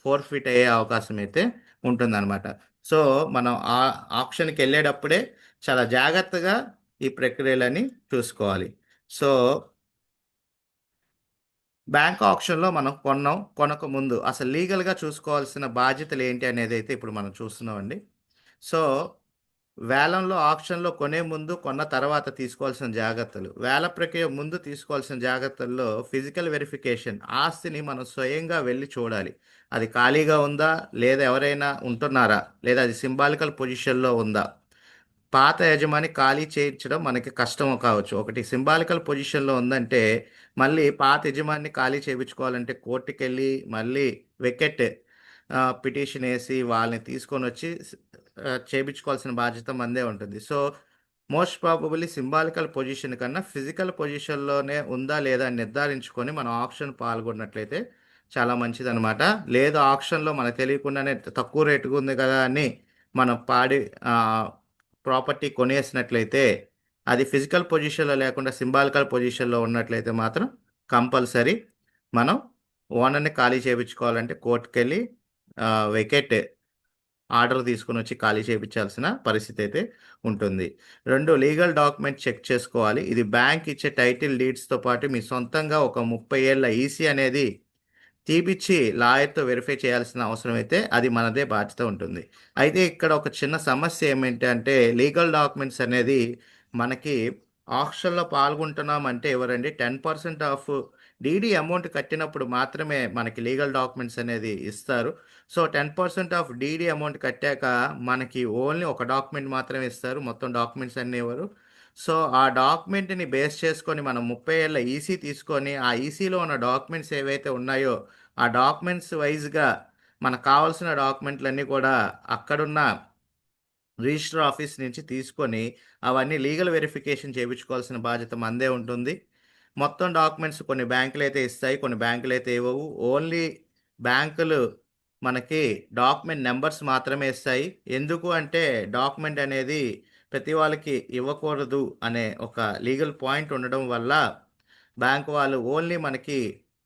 ఫోర్ఫిట్ అయ్యే అవకాశం అయితే ఉంటుందన్నమాట. సో మనం ఆ ఆప్షన్కి వెళ్ళేటప్పుడే చాలా జాగ్రత్తగా ఈ ప్రక్రియలని చూసుకోవాలి. సో బ్యాంక్ ఆప్షన్లో మనం కొన్నాం, కొనక ముందు అసలు లీగల్గా చూసుకోవాల్సిన బాధ్యతలు ఏంటి అనేది అయితే ఇప్పుడు మనం చూస్తున్నామండి. సో వేలంలో ఆప్షన్లో కొనే ముందు కొన్న తర్వాత తీసుకోవాల్సిన జాగ్రత్తలు, వేల ప్రక్రియ ముందు తీసుకోవాల్సిన జాగ్రత్తల్లో ఫిజికల్ వెరిఫికేషన్, ఆస్తిని మనం స్వయంగా వెళ్ళి చూడాలి. అది ఖాళీగా ఉందా, లేదా ఎవరైనా ఉంటున్నారా, లేదా అది సింబాలికల్ పొజిషన్లో ఉందా. పాత యజమాని ఖాళీ చేయించడం మనకి కష్టం కావచ్చు. ఒకటి సింబాలికల్ పొజిషన్లో ఉందంటే మళ్ళీ పాత యజమాని ఖాళీ చేయించుకోవాలంటే కోర్టుకెళ్ళి మళ్ళీ వెకెట్ పిటిషన్ వేసి వాళ్ళని తీసుకొని వచ్చి చేయించుకోవాల్సిన బాధ్యత మందే ఉంటుంది. So most probably symbolical position కన్నా ఫిజికల్ పొజిషన్లోనే ఉందా లేదా అని నిర్ధారించుకొని మనం ఆప్షన్ పాల్గొన్నట్లయితే చాలా మంచిదన్నమాట. లేదు ఆప్షన్లో మనకు తెలియకుండానే తక్కువ రేటుగా ఉంది కదా అని మనం ప్రాపర్టీ కొనేసినట్లయితే అది ఫిజికల్ పొజిషన్లో లేకుండా సింబాలికల్ పొజిషన్లో ఉన్నట్లయితే మాత్రం కంపల్సరీ మనం ఓనర్ని ఖాళీ చేయించుకోవాలంటే కోర్టుకెళ్ళి వెకెట్ ఆర్డర్ తీసుకొని వచ్చి ఖాళీ చేయించాల్సిన పరిస్థితి అయితే ఉంటుంది. 2 లీగల్ డాక్యుమెంట్ చెక్ చేసుకోవాలి. ఇది బ్యాంక్ ఇచ్చే టైటిల్ డీడ్స్తో పాటు మీ సొంతంగా ఒక 30 ఏళ్ల ఈసీ అనేది తీపిచ్చి లాయర్తో వెరిఫై చేయాల్సిన అవసరం అయితే అది మనదే బాధ్యత ఉంటుంది. అయితే ఇక్కడ ఒక చిన్న సమస్య ఏమిటి అంటే లీగల్ డాక్యుమెంట్స్ అనేది మనకి ఆక్షన్లో పాల్గొంటున్నామంటే ఎవరండి 10% ఆఫ్ డీడీ అమౌంట్ కట్టినప్పుడు మాత్రమే మనకి లీగల్ డాక్యుమెంట్స్ అనేది ఇస్తారు. సో 10% ఆఫ్ డీడీ అమౌంట్ కట్టాక మనకి ఓన్లీ ఒక డాక్యుమెంట్ మాత్రమే ఇస్తారు, మొత్తం డాక్యుమెంట్స్ అన్నీ ఇవ్వరు. సో ఆ డాక్యుమెంట్ని బేస్ చేసుకొని మనం 30 ఏళ్ళ ఈసీ తీసుకొని ఆ ఈసీలో ఉన్న డాక్యుమెంట్స్ ఏవైతే ఉన్నాయో ఆ డాక్యుమెంట్స్ వైజ్గా మనకు కావాల్సిన డాక్యుమెంట్లన్నీ కూడా అక్కడున్న రిజిస్టర్ ఆఫీస్ నుంచి తీసుకొని అవన్నీ లీగల్ వెరిఫికేషన్ చేయించుకోవాల్సిన బాధ్యత మనదే ఉంటుంది. మొత్తం డాక్యుమెంట్స్ కొన్ని బ్యాంకులు అయితే ఇస్తాయి, కొన్ని బ్యాంకులు అయితే ఇవ్వవు. ఓన్లీ బ్యాంకులు మనకి డాక్యుమెంట్ నెంబర్స్ మాత్రమే ఇస్తాయి. ఎందుకు అంటే డాక్యుమెంట్ అనేది ప్రతి వాళ్ళకి ఇవ్వకూడదు అనే ఒక లీగల్ పాయింట్ ఉండడం వల్ల బ్యాంక్ వాళ్ళు ఓన్లీ మనకి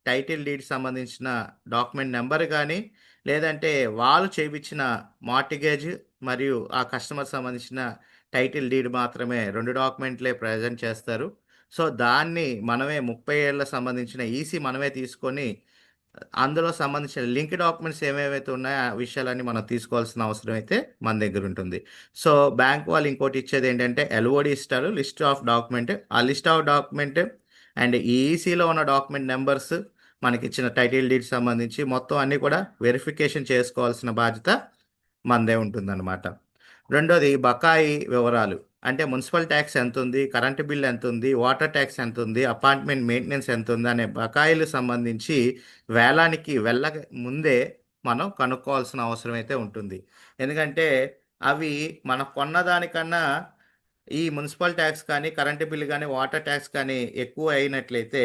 టైటిల్ డీడ్ సంబంధించిన డాక్యుమెంట్ నెంబర్ కానీ, లేదంటే వాళ్ళు చేయించిన మార్టిగేజ్ మరియు ఆ కస్టమర్ సంబంధించిన టైటిల్ డీడ్ మాత్రమే 2 డాక్యుమెంట్లే ప్రజెంట్ చేస్తారు. సో దాన్ని మనమే 30 ఏళ్ళ సంబంధించిన ఈసీ మనమే తీసుకొని అందులో సంబంధించిన లింక్ డాక్యుమెంట్స్ ఏమేవైతే ఉన్నాయో ఆ విషయాలన్నీ మనం తీసుకోవాల్సిన అవసరం అయితే మన దగ్గర ఉంటుంది. సో బ్యాంక్ వాళ్ళు ఇంకోటి ఇచ్చేది ఏంటంటే ఎల్ఓడి ఇస్తారు, లిస్ట్ ఆఫ్ డాక్యుమెంట్. ఆ లిస్ట్ ఆఫ్ డాక్యుమెంట్ అండ్ ఈ ఈసీలో ఉన్న డాక్యుమెంట్ నెంబర్స్ మనకి ఇచ్చిన టైటిల్ డీడ్ సంబంధించి మొత్తం అన్నీ కూడా వెరిఫికేషన్ చేసుకోవాల్సిన బాధ్యత మనదే ఉంటుందన్నమాట. రెండోది బకాయి వివరాలు. అంటే మున్సిపల్ ట్యాక్స్ ఎంత ఉంది, కరెంటు బిల్ ఎంత ఉంది, వాటర్ ట్యాక్స్ ఎంత ఉంది, అపార్ట్మెంట్ మెయింటెనెన్స్ ఎంత ఉంది అనే బకాయిలు సంబంధించి వేలానికి వెళ్ళక ముందే మనం కనుక్కోవాల్సిన అవసరం అయితే ఉంటుంది. ఎందుకంటే అవి మనం కొన్నదానికన్నా ఈ మున్సిపల్ ట్యాక్స్ కానీ, కరెంటు బిల్లు కానీ, వాటర్ ట్యాక్స్ కానీ ఎక్కువ అయినట్లయితే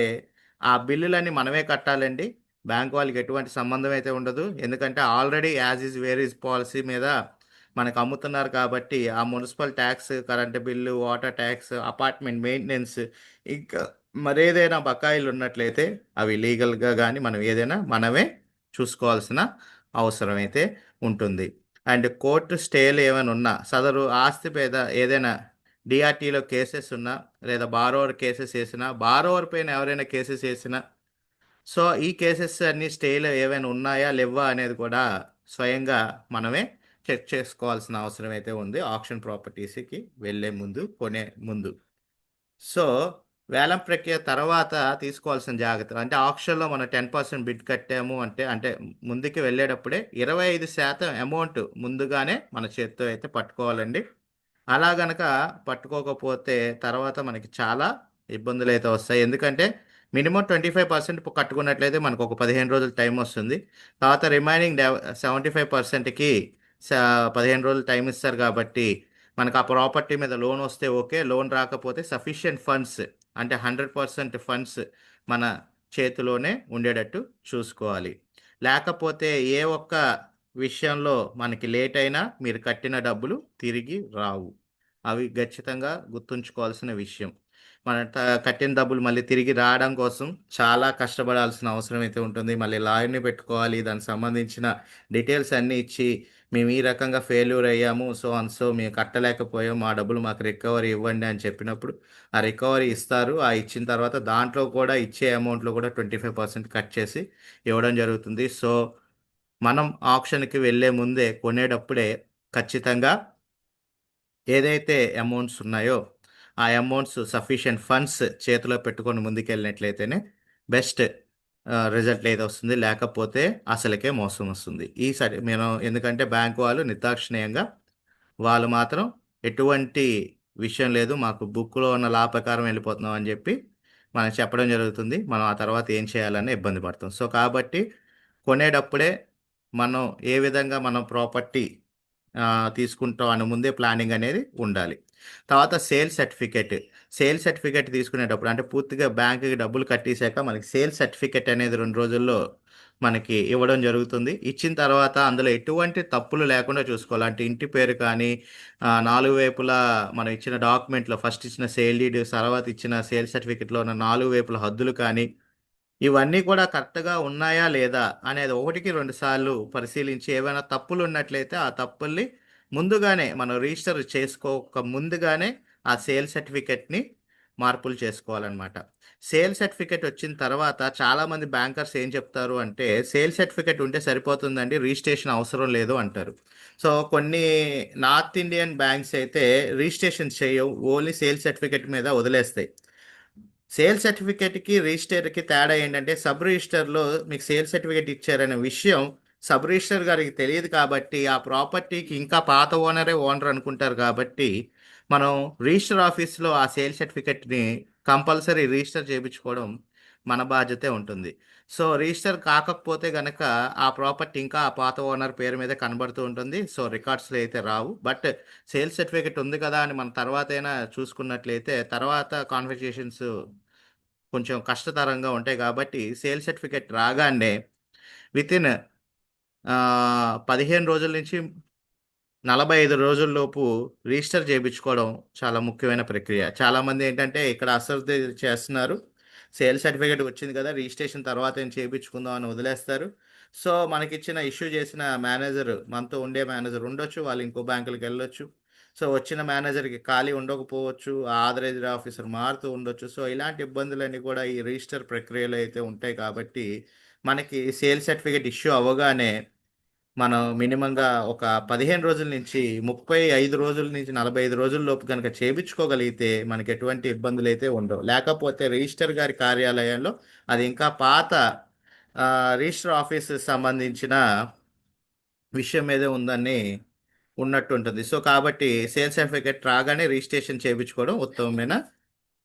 ఆ బిల్లులన్నీ మనమే కట్టాలండి. బ్యాంక్ వాళ్ళకి ఎటువంటి సంబంధం అయితే ఉండదు. ఎందుకంటే already as is where is policy మీద మనకు అమ్ముతున్నారు కాబట్టి ఆ municipal tax, current bill, water tax, apartment maintenance ఇంకా మరేదైనా బకాయిలు ఉన్నట్లయితే అవి లీగల్గా కానీ మనం ఏదైనా మనమే చూసుకోవాల్సిన అవసరం అయితే ఉంటుంది. అండ్ కోర్టు స్టేలు ఏమైనా ఉన్నా సదరు ఆస్తి మీద ఏదైనా డిఆర్టీలో కేసెస్ ఉన్నా లేదా బారోవర్ కేసెస్ వేసినా బారోవర్ పైన ఎవరైనా కేసెస్ వేసినా సో ఈ కేసెస్ అన్ని స్టేలో ఏవైనా ఉన్నాయా లేవా అనేది కూడా స్వయంగా మనమే చెక్ చేసుకోవాల్సిన అవసరం అయితే ఉంది ఆక్షన్ ప్రాపర్టీస్కి వెళ్ళే ముందు కొనే ముందు. సో వేలం ప్రక్రియ తర్వాత తీసుకోవాల్సిన జాగ్రత్తలు అంటే ఆప్షన్లో మనం 10% బిడ్ కట్టాము అంటే ముందుకి వెళ్ళేటప్పుడే 25% అమౌంట్ ముందుగానే మన చేత్తో అయితే పట్టుకోవాలండి. అలా గనక పట్టుకోకపోతే తర్వాత మనకి చాలా ఇబ్బందులు అయితే వస్తాయి. ఎందుకంటే మినిమం 25% కట్టుకున్నట్లయితే మనకు ఒక 15 రోజులు టైం వస్తుంది. తర్వాత రిమైనింగ్ 75%కి 15 రోజులు టైం ఇస్తారు కాబట్టి మనకు ఆ ప్రాపర్టీ మీద లోన్ వస్తే ఓకే, లోన్ రాకపోతే సఫిషియెంట్ ఫండ్స్ అంటే 100% ఫండ్స్ మన చేతిలోనే ఉండేటట్టు చూసుకోవాలి. లేకపోతే ఏ ఒక్క విషయంలో మనకి లేట్ అయినా మీరు కట్టిన డబ్బులు తిరిగి రావు. అవి ఖచ్చితంగా గుర్తుంచుకోవాల్సిన విషయం. మన కట్టిన డబ్బులు మళ్ళీ తిరిగి రావడం కోసం చాలా కష్టపడాల్సిన అవసరం అయితే ఉంటుంది. మళ్ళీ లాయర్ని పెట్టుకోవాలి, దానికి సంబంధించిన డీటెయిల్స్ అన్నీ ఇచ్చి మేము ఈ రకంగా ఫెయిల్యూర్ అయ్యాము, సో అండ్ సో మేము కట్టలేకపోయాము, మా డబ్బులు మాకు రికవరీ ఇవ్వండి అని చెప్పినప్పుడు ఆ రికవరీ ఇస్తారు. ఆ ఇచ్చిన తర్వాత దాంట్లో కూడా ఇచ్చే అమౌంట్లో కూడా 25% కట్ చేసి ఇవ్వడం జరుగుతుంది. సో మనం ఆప్షన్కి వెళ్ళే ముందే కొనేటప్పుడే ఖచ్చితంగా ఏదైతే అమౌంట్స్ ఉన్నాయో ఆ అమౌంట్స్ సఫిషియెంట్ ఫండ్స్ చేతిలో పెట్టుకొని ముందుకెళ్ళినట్లయితేనే బెస్ట్ రిజల్ట్ అయితే వస్తుంది. లేకపోతే అసలుకే మోసం వస్తుంది. ఈసారి నేను ఎందుకంటే బ్యాంక్ వాళ్ళు నిర్దాక్షిణ్యంగా వాళ్ళు మాత్రం ఎటువంటి విషయం లేదు మాకు బుక్లో ఉన్న లా ప్రకారం వెళ్ళిపోతున్నాం అని చెప్పి మనకు చెప్పడం జరుగుతుంది. మనం ఆ తర్వాత ఏం చేయాలని ఇబ్బంది పడతాం. సో కాబట్టి కొనేటప్పుడే మనం ఏ విధంగా మనం ప్రాపర్టీ తీసుకుంటాం అని ముందే ప్లానింగ్ అనేది ఉండాలి. తర్వాత సేల్ సర్టిఫికేట్ తీసుకునేటప్పుడు అంటే పూర్తిగా బ్యాంకుకి డబ్బులు కట్టేశాక మనకి సేల్ సర్టిఫికేట్ అనేది 2 రోజుల్లో మనకి ఇవ్వడం జరుగుతుంది. ఇచ్చిన తర్వాత అందులో ఎటువంటి తప్పులు లేకుండా చూసుకోవాలి. అంటే ఇంటి పేరు కానీ 4 వైపులా మనం ఇచ్చిన డాక్యుమెంట్లో ఫస్ట్ ఇచ్చిన సేల్ డీడ్ తర్వాత ఇచ్చిన సేల్ సర్టిఫికేట్లో ఉన్న 4 వైపుల హద్దులు కానీ ఇవన్నీ కూడా కరెక్ట్‌గా ఉన్నాయా? లేదా? అనేది ఒకటికి 2 సార్లు పరిశీలించి ఏవైనా తప్పులు ఉన్నట్లయితే ఆ తప్పుల్ని ముందుగానే మనం రిజిస్టర్ చేసుకోక ముందుగానే ఆ సేల్ సర్టిఫికేట్‌ని మార్పులు చేసుకోవాలనమాట. సేల్ సర్టిఫికేట్ వచ్చిన తర్వాత చాలామంది బ్యాంకర్స్ ఏం చెప్తారు అంటే, సేల్ సర్టిఫికేట్ ఉంటే సరిపోతుందండి రిజిస్ట్రేషన్ అవసరం లేదు అంటారు. సో, కొన్ని నార్త్ ఇండియన్ బ్యాంక్స్ అయితే రిజిస్ట్రేషన్ చేయవు. ఓన్లీ సేల్ సర్టిఫికేట్ మీద వదిలేస్తాయి. సేల్ సర్టిఫికేట్కి రిజిస్టర్కి తేడా ఏంటంటే సబ్ రిజిస్టర్లో మీకు సేల్ సర్టిఫికేట్ ఇచ్చారనే విషయం సబ్ రిజిస్టర్ గారికి తెలియదు కాబట్టి ఆ ప్రాపర్టీకి ఇంకా పాత ఓనర్ అనుకుంటారు కాబట్టి మనం రిజిస్టర్ ఆఫీస్లో ఆ సేల్ సర్టిఫికేట్ని కంపల్సరీ రిజిస్టర్ చేయించుకోవడం మన బాధ్యతే ఉంటుంది. సో రిజిస్టర్ కాకపోతే గనక ఆ ప్రాపర్టీ ఇంకా ఆ పాత ఓనర్ పేరు మీద కనబడుతూ ఉంటుంది. సో రికార్డ్స్లో అయితే రావు. బట్ సేల్ సర్టిఫికేట్ ఉంది కదా అని మనం తర్వాత అయినా చూసుకున్నట్లయితే తర్వాత కాన్వర్జేషన్స్ కొంచెం కష్టతరంగా ఉంటాయి కాబట్టి సేల్ సర్టిఫికేట్ రాగానే వితిన్ 15 రోజుల నుంచి 45 రోజుల్లోపు రిజిస్టర్ చేయించుకోవడం చాలా ముఖ్యమైన ప్రక్రియ. చాలామంది ఏంటంటే ఇక్కడ అశ్రద్ధ చేస్తున్నారు. సేల్ సర్టిఫికేట్ వచ్చింది కదా రిజిస్ట్రేషన్ తర్వాత ఏం చేయించుకుందాం అని వదిలేస్తారు. సో మనకిచ్చిన ఇష్యూ చేసిన మేనేజర్ మనతో ఉండే మేనేజర్ ఉండొచ్చు, వాళ్ళు ఇంకో బ్యాంకులకు వెళ్ళొచ్చు. సో వచ్చిన మేనేజర్కి ఖాళీ ఉండకపోవచ్చు, ఆథరైజ్డ్ ఆఫీసర్ మారుతూ ఉండొచ్చు. సో ఇలాంటి ఇబ్బందులన్నీ కూడా ఈ రిజిస్టర్ ప్రక్రియలో అయితే ఉంటాయి కాబట్టి మనకి సేల్ సర్టిఫికేట్ ఇష్యూ అవ్వగానే మనం మినిమంగా ఒక 15 రోజుల నుంచి 35 రోజుల నుంచి 45 రోజుల లోపు కనుక చేపించుకోగలిగితే మనకి ఎటువంటి ఇబ్బందులు అయితే ఉండవు. లేకపోతే రిజిస్టర్ గారి కార్యాలయంలో అది ఇంకా పాత రిజిస్టర్ ఆఫీస్ సంబంధించిన విషయం మీదే ఉందని ఉన్నట్టు ఉంటుంది. సో కాబట్టి సేల్ సర్టిఫికేట్ రాగానే రిజిస్ట్రేషన్ చేయించుకోవడం ఉత్తమమైన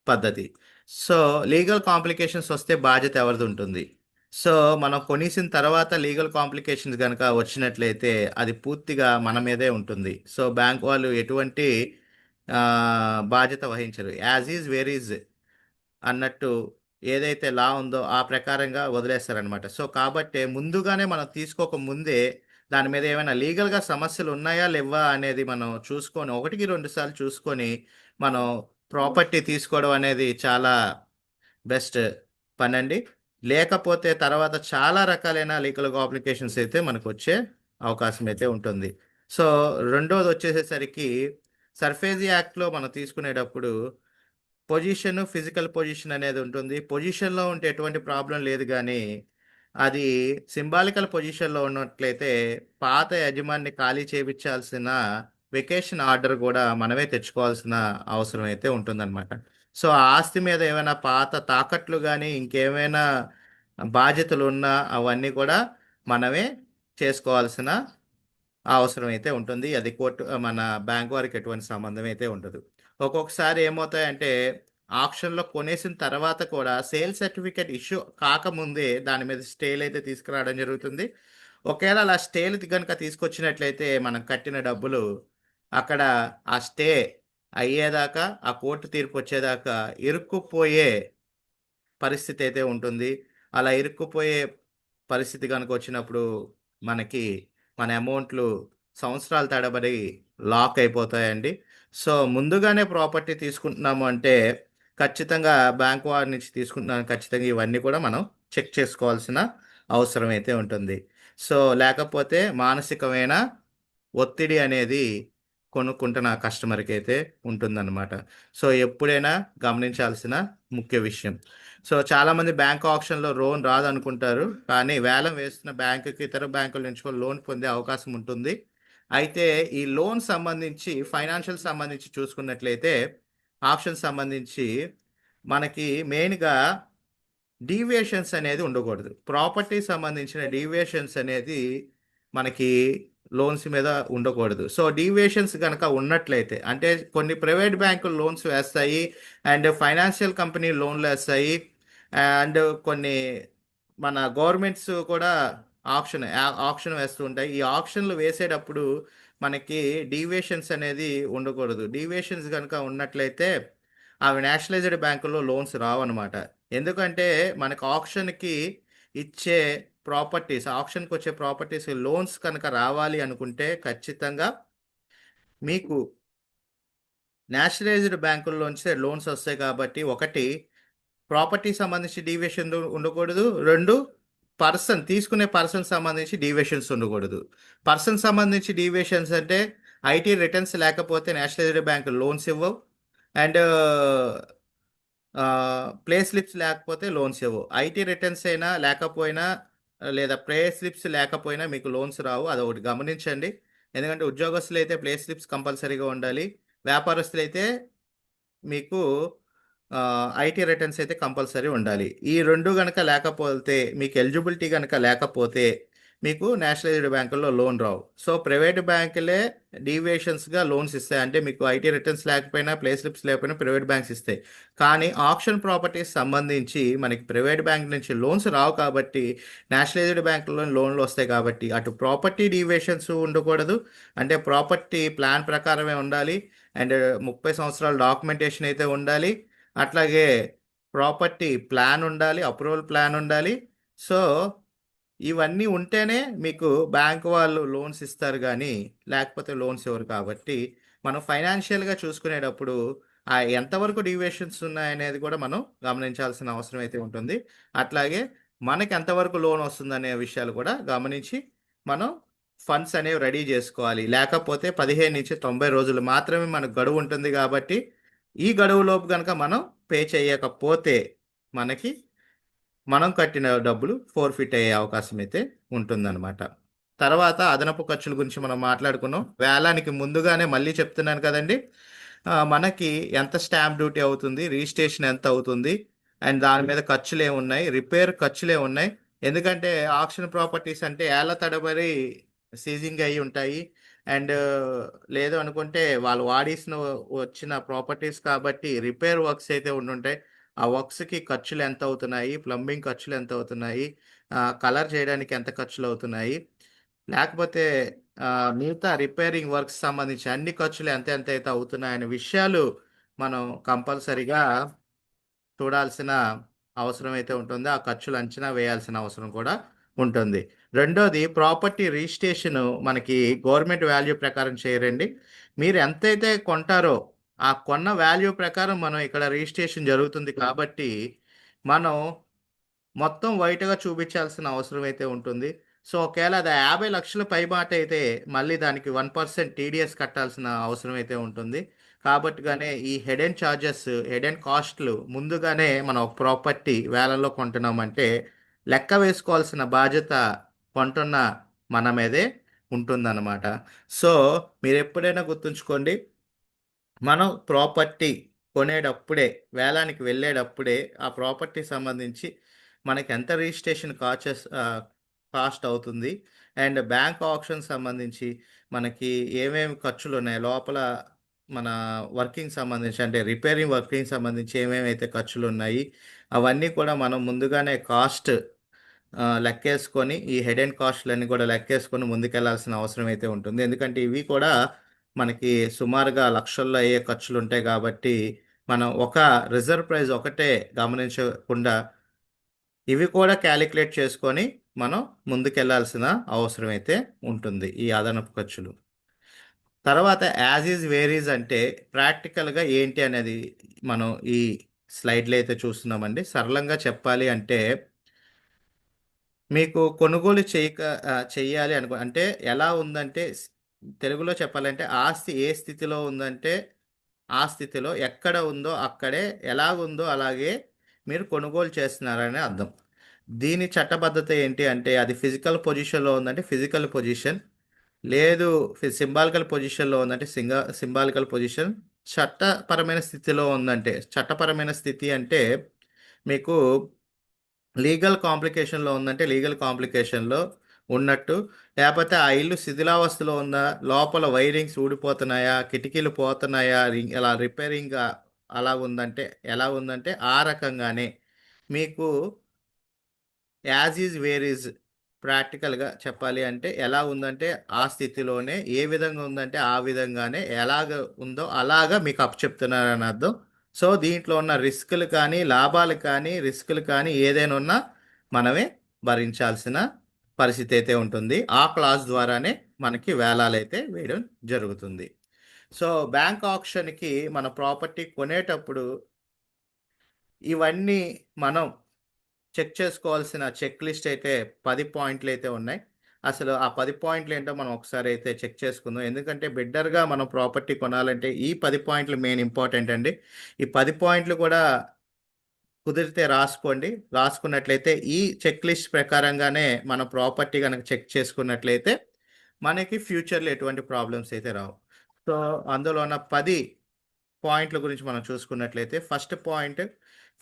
పద్ధతి. సో లీగల్ కాంప్లికేషన్స్ వస్తే బాధ్యత ఎవరిది ఉంటుంది? సో మనం కొనేసిన తర్వాత లీగల్ కాంప్లికేషన్స్ కనుక వచ్చినట్లయితే అది పూర్తిగా మన మీదే ఉంటుంది. సో బ్యాంక్ వాళ్ళు ఎటువంటి బాధ్యత వహించరు. యాజ్ ఈజ్ వేర్ ఈజ్ అన్నట్టు ఏదైతే లా ఉందో ఆ ప్రకారంగా వదిలేస్తారనమాట. సో కాబట్టి ముందుగానే మనం తీసుకోక ముందే దాని మీద ఏమైనా లీగల్‌గా సమస్యలు ఉన్నాయా? లెవ్వా? అనేది మనం చూసుకొని 1కి 2 సార్లు చూసుకొని మనం ప్రాపర్టీ తీసుకోవడం అనేది చాలా బెస్ట్ పనండి. లేకపోతే తర్వాత చాలా రకాలైన లీగల్ కాంప్లికేషన్స్ అయితే మనకొచ్చే అవకాశం అయితే ఉంటుంది. సో రెండోది వచ్చేసేసరికి సర్ఫేసీ యాక్ట్లో మనం తీసుకునేటప్పుడు పొజిషన్, ఫిజికల్ పొజిషన్ అనేది ఉంటుంది. పొజిషన్లో ఉంటే ఎటువంటి ప్రాబ్లం లేదు కానీ అది సింబాలికల్ పొజిషన్లో ఉన్నట్లయితే పాత యజమాని ఖాళీ చేయించాల్సిన వెకేషన్ ఆర్డర్ కూడా మనమే తెచ్చుకోవాల్సిన అవసరం అయితే ఉంటుందన్నమాట. సో ఆ ఆస్తి మీద ఏమైనా పాత తాకట్లు కానీ ఇంకేమైనా బాధ్యతలు ఉన్నా అవన్నీ కూడా మనమే చేసుకోవాల్సిన అవసరం అయితే ఉంటుంది. అది కోర్టు మన బ్యాంక్ వారికి ఎటువంటి సంబంధం అయితే ఉండదు. ఒక్కొక్కసారి ఏమవుతాయంటే ఆక్షన్‌లో కొనేసిన తర్వాత కూడా సేల్ సర్టిఫికేట్ ఇష్యూ కాకముందే దాని మీద స్టేలు అయితే తీసుకురావడం జరుగుతుంది. ఒకవేళ అలా స్టేలు గనుక తీసుకొచ్చినట్లయితే మనం కట్టిన డబ్బులు అక్కడ ఆ స్టే అయ్యేదాకా, ఆ కోర్టు తీర్పు వచ్చేదాకా ఇరుక్కుపోయే పరిస్థితి అయితే ఉంటుంది. అలా ఇరుక్కుపోయే పరిస్థితి గనుక వచ్చినప్పుడు మనకి మన అమౌంట్లు సంవత్సరాల తడబడి లాక్ అయిపోతాయండి. సో, ముందుగానే ప్రాపర్టీ తీసుకుంటున్నాము అంటే ఖచ్చితంగా బ్యాంక్ వారి నుంచి తీసుకుంటున్నాను ఖచ్చితంగా ఇవన్నీ కూడా మనం చెక్ చేసుకోవాల్సిన అవసరం అయితే ఉంటుంది. సో, లేకపోతే మానసికమైన ఒత్తిడి అనేది కొనుక్కుంటున్న కస్టమర్‌కి అయితే ఉంటుందన్నమాట. సో, ఎప్పుడైనా గమనించాల్సిన ముఖ్య విషయం. సో, చాలామంది బ్యాంక్ ఆక్షన్‌లో లోన్ రాదనుకుంటారు. కానీ వేలం వేస్తున్న బ్యాంకుకి ఇతర బ్యాంకుల నుంచి కూడా లోన్ పొందే అవకాశం ఉంటుంది. అయితే ఈ లోన్ సంబంధించి ఫైనాన్షియల్ సంబంధించి చూసుకున్నట్లయితే ఆప్షన్ సంబంధించి మనకి మెయిన్‌గా డీవియేషన్స్ అనేది ఉండకూడదు. ప్రాపర్టీ సంబంధించిన డీవియేషన్స్ అనేది మనకి లోన్స్ మీద ఉండకూడదు. సో, డీవియేషన్స్ గనక ఉన్నట్లయితే అంటే కొన్ని ప్రైవేట్ బ్యాంకులు లోన్స్ వేస్తాయి. అండ్ ఫైనాన్షియల్ కంపెనీ లోన్‌లేస్తాయి. అండ్ కొన్ని మన గవర్నమెంట్స్ కూడా ఆక్షన్ వేస్తూ ఉంటాయి. ఈ ఆక్షన్‌లు వేసేటప్పుడు మనకి డీవియేషన్స్ అనేది ఉండకూడదు. డీవియేషన్స్ గనక ఉన్నట్లయితే అవి నేషనలైజ్డ్ బ్యాంకుల్లో లోన్స్ రావన్నమాట. ఎందుకంటే మనకు ఆక్షన్‌కి ఇచ్చే ఆక్షన్‌కొచ్చే ప్రాపర్టీస్ లోన్స్ కనుక రావాలి అనుకుంటే ఖచ్చితంగా మీకు నేషనలైజ్డ్ బ్యాంకుల్లోంచే లోన్స్ వస్తాయి కాబట్టి ఒకటి ప్రాపర్టీ సంబంధించి డీవియేషన్ ఉండకూడదు. 2 తీసుకునే పర్సన్ సంబంధించి డీవియేషన్స్ ఉండకూడదు. పర్సన్ సంబంధించి డీవియేషన్స్ అంటే ఐటీ రిటర్న్స్ లేకపోతే నేషనలైజ్డ్ బ్యాంక్ లోన్స్ ఇవ్వవు. అండ్ ప్లే స్లిప్స్ లేకపోతే లోన్స్ ఇవ్వవు. ఐటీ రిటర్న్స్ అయినా లేకపోయినా లేదా ప్లే స్లిప్స్ లేకపోయినా మీకు లోన్స్ రావు. అదొకటి గమనించండి. ఎందుకంటే ఉద్యోగస్తులైతే ప్లే స్లిప్స్ కంపల్సరీగా ఉండాలి. వ్యాపారస్తులైతే మీకు ఐటీ రిటర్న్స్ అయితే కంపల్సరీ ఉండాలి. ఈ 2 గనక లేకపోతే మీకు ఎలిజిబిలిటీ గనక లేకపోతే మీకు నేషనలైజ్డ్ బ్యాంకుల్లో లోన్ రావు. సో, ప్రైవేట్ బ్యాంకులే డీవియేషన్స్‌గా లోన్స్ ఇస్తాయి. అంటే మీకు ఐటీ రిటర్న్స్ లేకపోయినా, ప్లే స్లిప్స్ లేకపోయినా ప్రైవేట్ బ్యాంక్స్ ఇస్తాయి. కానీ ఆక్షన్ ప్రాపర్టీస్ సంబంధించి మనకి ప్రైవేట్ బ్యాంక్ నుంచి లోన్స్ రావు కాబట్టి నేషనలైజ్డ్ బ్యాంకుల్లో లోన్‌లు వస్తాయి కాబట్టి అటు ప్రాపర్టీ డీవియేషన్స్ ఉండకూడదు. అంటే ప్రాపర్టీ ప్లాన్ ప్రకారమే ఉండాలి. అండ్ 30 సంవత్సరాల డాక్యుమెంటేషన్ అయితే ఉండాలి. అట్లాగే ప్రాపర్టీ ప్లాన్ ఉండాలి. అప్రూవల్ ప్లాన్ ఉండాలి. సో, ఇవన్నీ ఉంటేనే మీకు బ్యాంక్ వాళ్ళు లోన్స్ ఇస్తారు గానీ, లేకపోతే లోన్స్ ఇవ్వరు కాబట్టి, మనం ఫైనాన్షియల్‌గా చూసుకునేటప్పుడు ఎంతవరకు డీవియేషన్స్ ఉన్నాయనేది కూడా మనం గమనించాల్సిన అవసరం అయితే ఉంటుంది. అట్లాగే మనకి ఎంతవరకు లోన్ వస్తుందనే విషయాలు కూడా గమనించి, మనం ఫండ్స్ అనేవి రెడీ జేసుకోవాలి. లేకపోతే 15-90 రోజులు మాత్రమే మనకు గడువు ఉంటుంది గాబట్టి, ఈ గడువులోపు గనక మనం పే చేయకపోతే మనకి మనం కట్టిన డబ్బులు ఫోర్‌ఫిట్ అయ్యే అవకాశం అయితే ఉంటుందన్నమాట. తర్వాత అదనపు ఖర్చుల గురించి మనం మాట్లాడుకున్నాం. వేలానికి ముందుగానే మళ్ళీ చెప్తున్నాను కదండీ! మనకి ఎంత స్టాంప్ డ్యూటీ అవుతుంది? రిజిస్ట్రేషన్ ఎంత అవుతుంది? అండ్ దాని మీద ఖర్చులేమున్నాయి? రిపేర్ ఖర్చులేమున్నాయి? ఎందుకంటే ఆక్షన్ ప్రాపర్టీస్ అంటే ఏళ్ల తడబడి సీజింగ్ అయ్యి ఉంటాయి. అండ్ లేదు అనుకుంటే వాళ్ళు వాడేసిన వచ్చిన ప్రాపర్టీస్ కాబట్టి రిపేర్ వర్క్స్ అయితే ఉండుంటాయి. ఆ వర్క్స్‌కి ఖర్చులు ఎంత అవుతున్నాయి? ప్లంబింగ్ ఖర్చులు ఎంత అవుతున్నాయి? కలర్ చేయడానికి ఎంత ఖర్చులవుతున్నాయి? లేకపోతే మిగతా రిపేరింగ్ వర్క్స్ సంబంధించి అన్ని ఖర్చులు ఎంతైతే అవుతున్నాయనే విషయాలు మనం కంపల్సరీగా చూడాల్సిన అవసరం అయితే ఉంటుంది. ఆ ఖర్చులు అంచనా వేయాల్సిన అవసరం కూడా ఉంటుంది. రెండోది ప్రాపర్టీ రిజిస్ట్రేషను మనకి గవర్నమెంట్ వాల్యూ ప్రకారం చేయరండి. మీరు ఎంతైతే కొంటారో, ఆ కొన్న వాల్యూ ప్రకారం మనం ఇక్కడ రిజిస్ట్రేషన్ జరుగుతుంది కాబట్టి, మనం మొత్తం వైట్‌గా చూపించాల్సిన అవసరం అయితే ఉంటుంది. సో ఒకవేళ అది 50 లక్షలు పైమాట అయితే మళ్ళీ దానికి 1% టీడీఎస్ కట్టాల్సిన అవసరం అయితే ఉంటుంది. కాబట్టిగానే ఈ head and charges, head and కాస్ట్లు ముందుగానే మనం ఒక ప్రాపర్టీ వేలంలో కొంటున్నామంటే లెక్క వేసుకోవాల్సిన బాధ్యత కొంటున్న మన మీదే ఉంటుందన్నమాట. సో మీరు ఎప్పుడైనా గుర్తుంచుకోండి, మనం ప్రాపర్టీ కొనేటప్పుడే, వేలానికి వెళ్ళేటప్పుడే ఆ ప్రాపర్టీ సంబంధించి మనకి ఎంత రిజిస్ట్రేషన్ కాస్ట్ అవుతుంది, అండ్ బ్యాంక్ ఆప్షన్ సంబంధించి మనకి ఏమేమి ఖర్చులు ఉన్నాయి లోపల, మన వర్కింగ్ సంబంధించి అంటే రిపేరింగ్ వర్కింగ్ సంబంధించి ఏమేమి అయితే ఖర్చులు ఉన్నాయి అవన్నీ కూడా మనం ముందుగానే కాస్ట్ లెక్కేసుకొని, ఈ హెడ్ అండ్ కాస్ట్లన్నీ కూడా లెక్కేసుకొని ముందుకెళ్లాల్సిన అవసరం అయితే ఉంటుంది. ఎందుకంటే ఇవి కూడా మనకి సుమారుగా లక్షల్లో అయ్యే ఖర్చులు ఉంటాయి కాబట్టి మనం ఒక రిజర్వ్ ప్రైస్ ఒకటే గమనించకుండా ఇవి కూడా క్యాలిక్యులేట్ చేసుకొని మనం ముందుకెళ్లాల్సిన అవసరం అయితే ఉంటుంది, ఈ అదనపు ఖర్చులు. తర్వాత యాజ్ ఈజ్ వేరీజ్ అంటే ప్రాక్టికల్గా ఏంటి అనేది మనం ఈ స్లైడ్లో అయితే చూస్తున్నామండి. సరళంగా చెప్పాలి అంటే మీకు కొనుగోలు చెయ్యాలి అంటే ఎలా ఉందంటే, తెలుగులో చెప్పాలంటే ఆస్తి ఏ స్థితిలో ఉందంటే ఆ స్థితిలో ఎక్కడ ఉందో అక్కడే, ఎలాగుందో అలాగే మీరు కొనుగోలు చేస్తున్నారని అర్థం. దీని చట్టబద్ధత ఏంటి అంటే అది ఫిజికల్ పొజిషన్లో ఉందంటే ఫిజికల్ పొజిషన్, లేదు సింబాలికల్ పొజిషన్లో ఉందంటే సింబాలికల్ పొజిషన్, చట్టపరమైన స్థితిలో ఉందంటే, చట్టపరమైన స్థితి అంటే మీకు లీగల్ కాంప్లికేషన్లో ఉందంటే లీగల్ కాంప్లికేషన్లో ఉన్నట్టు, లేకపోతే ఆ ఇల్లు శిథిలావస్థలో ఉందా, లోపల వైరింగ్స్ ఊడిపోతున్నాయా, కిటికీలు పోతున్నాయా, అలా రిపేరింగ్ అలా ఉందంటే, ఎలా ఉందంటే ఆ రకంగానే మీకు యాజ్ ఈజ్ వేర్ ఈజ్, ప్రాక్టికల్గా చెప్పాలి అంటే ఎలా ఉందంటే ఆ స్థితిలోనే, ఏ విధంగా ఉందంటే ఆ విధంగానే, ఎలాగ ఉందో అలాగా మీకు చెప్తున్నారని అర్థం. సో దీంట్లో ఉన్న రిస్కులు కానీ లాభాలు కానీ రిస్కులు కానీ ఏదైనా ఉన్నా మనమే భరించాల్సిన పరిస్థితి అయితే ఉంటుంది. ఆ క్లాస్ ద్వారానే మనకి వేలాలు అయితే వేయడం జరుగుతుంది. సో బ్యాంక్ ఆప్షన్కి మన ప్రాపర్టీ కొనేటప్పుడు ఇవన్నీ మనం చెక్ చేసుకోవాల్సిన చెక్ లిస్ట్ అయితే 10 పాయింట్లు అయితే ఉన్నాయి. అసలు ఆ 10 పాయింట్లు ఏంటో మనం ఒకసారి అయితే చెక్ చేసుకుందాం. ఎందుకంటే బిడ్డర్గా మనం ప్రాపర్టీ కొనాలంటే ఈ 10 పాయింట్లు మెయిన్ ఇంపార్టెంట్ అండి. ఈ 10 పాయింట్లు కూడా కుదిరితే రాసుకోండి. రాసుకున్నట్లయితే ఈ చెక్ లిస్ట్ ప్రకారంగానే మన ప్రాపర్టీ కనుక చెక్ చేసుకున్నట్లయితే మనకి ఫ్యూచర్లో ఎటువంటి ప్రాబ్లమ్స్ అయితే రావు. సో అందులో ఉన్న 10 పాయింట్ల గురించి మనం చూసుకున్నట్లయితే ఫస్ట్ పాయింట్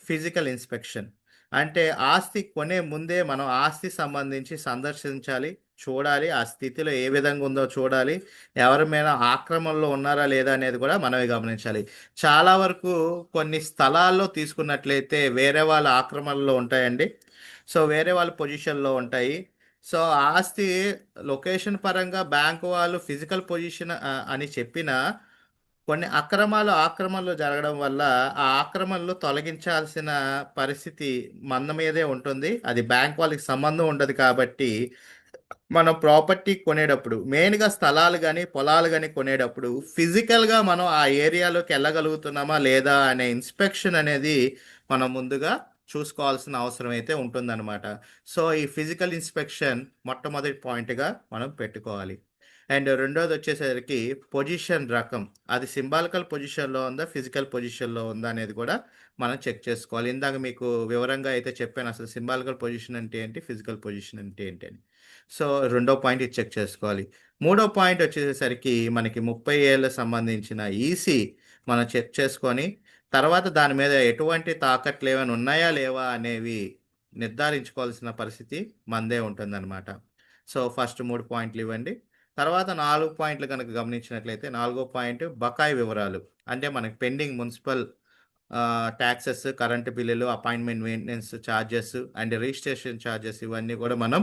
ఫిజికల్ ఇన్స్పెక్షన్. అంటే ఆస్తి కొనే ముందే మనం ఆస్తి సంబంధించి సందర్శించాలి, చూడాలి, ఆ స్థితిలో ఏ విధంగా ఉందో చూడాలి, ఎవరి మీద ఆక్రమణలో ఉన్నారా లేదా అనేది కూడా మనమే గమనించాలి. చాలా వరకు కొన్ని స్థలాల్లో తీసుకున్నట్లయితే వేరే వాళ్ళ ఆక్రమణలో ఉంటాయండి. సో వేరే వాళ్ళ పొజిషన్లో ఉంటాయి. సో ఆస్తి లొకేషన్ పరంగా బ్యాంకు వాళ్ళు ఫిజికల్ పొజిషన్ అని చెప్పిన కొన్ని ఆక్రమణలు జరగడం వల్ల ఆ ఆక్రమణలు తొలగించాల్సిన పరిస్థితి మన మీదే ఉంటుంది. అది బ్యాంక్ వాళ్ళకి సంబంధం ఉండదు కాబట్టి మనం ప్రాపర్టీ కొనేటప్పుడు మెయిన్గా స్థలాలు కానీ పొలాలు కానీ కొనేటప్పుడు ఫిజికల్గా మనం ఆ ఏరియాలోకి వెళ్ళగలుగుతున్నామా లేదా అనే ఇన్స్పెక్షన్ అనేది మనం ముందుగా చూసుకోవాల్సిన అవసరం అయితే ఉంటుందన్నమాట. సో ఈ ఫిజికల్ ఇన్స్పెక్షన్ మొట్టమొదటి పాయింట్గా మనం పెట్టుకోవాలి. అండ్ రెండోది వచ్చేసరికి పొజిషన్ రకం, అది సింబాలికల్ పొజిషన్లో ఉందా ఫిజికల్ పొజిషన్లో ఉందా అనేది కూడా మనం చెక్ చేసుకోవాలి. ఇందాక మీకు వివరంగా అయితే చెప్పాను అసలు సింబాలికల్ పొజిషన్ అంటే ఏంటి, ఫిజికల్ పొజిషన్ అంటే ఏంటి అని. సో రెండో పాయింట్ ఇది చెక్ చేసుకోవాలి. మూడో పాయింట్ వచ్చేసరికి మనకి 30 ఏళ్ళ సంబంధించిన ఈసీ మనం చెక్ చేసుకొని తర్వాత దాని మీద ఎటువంటి తాకట్లు ఏమైనా ఉన్నాయా లేవా అనేవి నిర్ధారించుకోవాల్సిన పరిస్థితి మనదే ఉంటుందన్నమాట. సో ఫస్ట్ 3 పాయింట్లు ఇవ్వండి. తర్వాత 4 పాయింట్లు కనుక గమనించినట్లయితే నాలుగో పాయింట్ బకాయి వివరాలు. అంటే మనకి పెండింగ్ మున్సిపల్ ట్యాక్సెస్, కరెంటు బిల్లులు, appointment maintenance charges and registration charges ఇవన్నీ కూడా మనం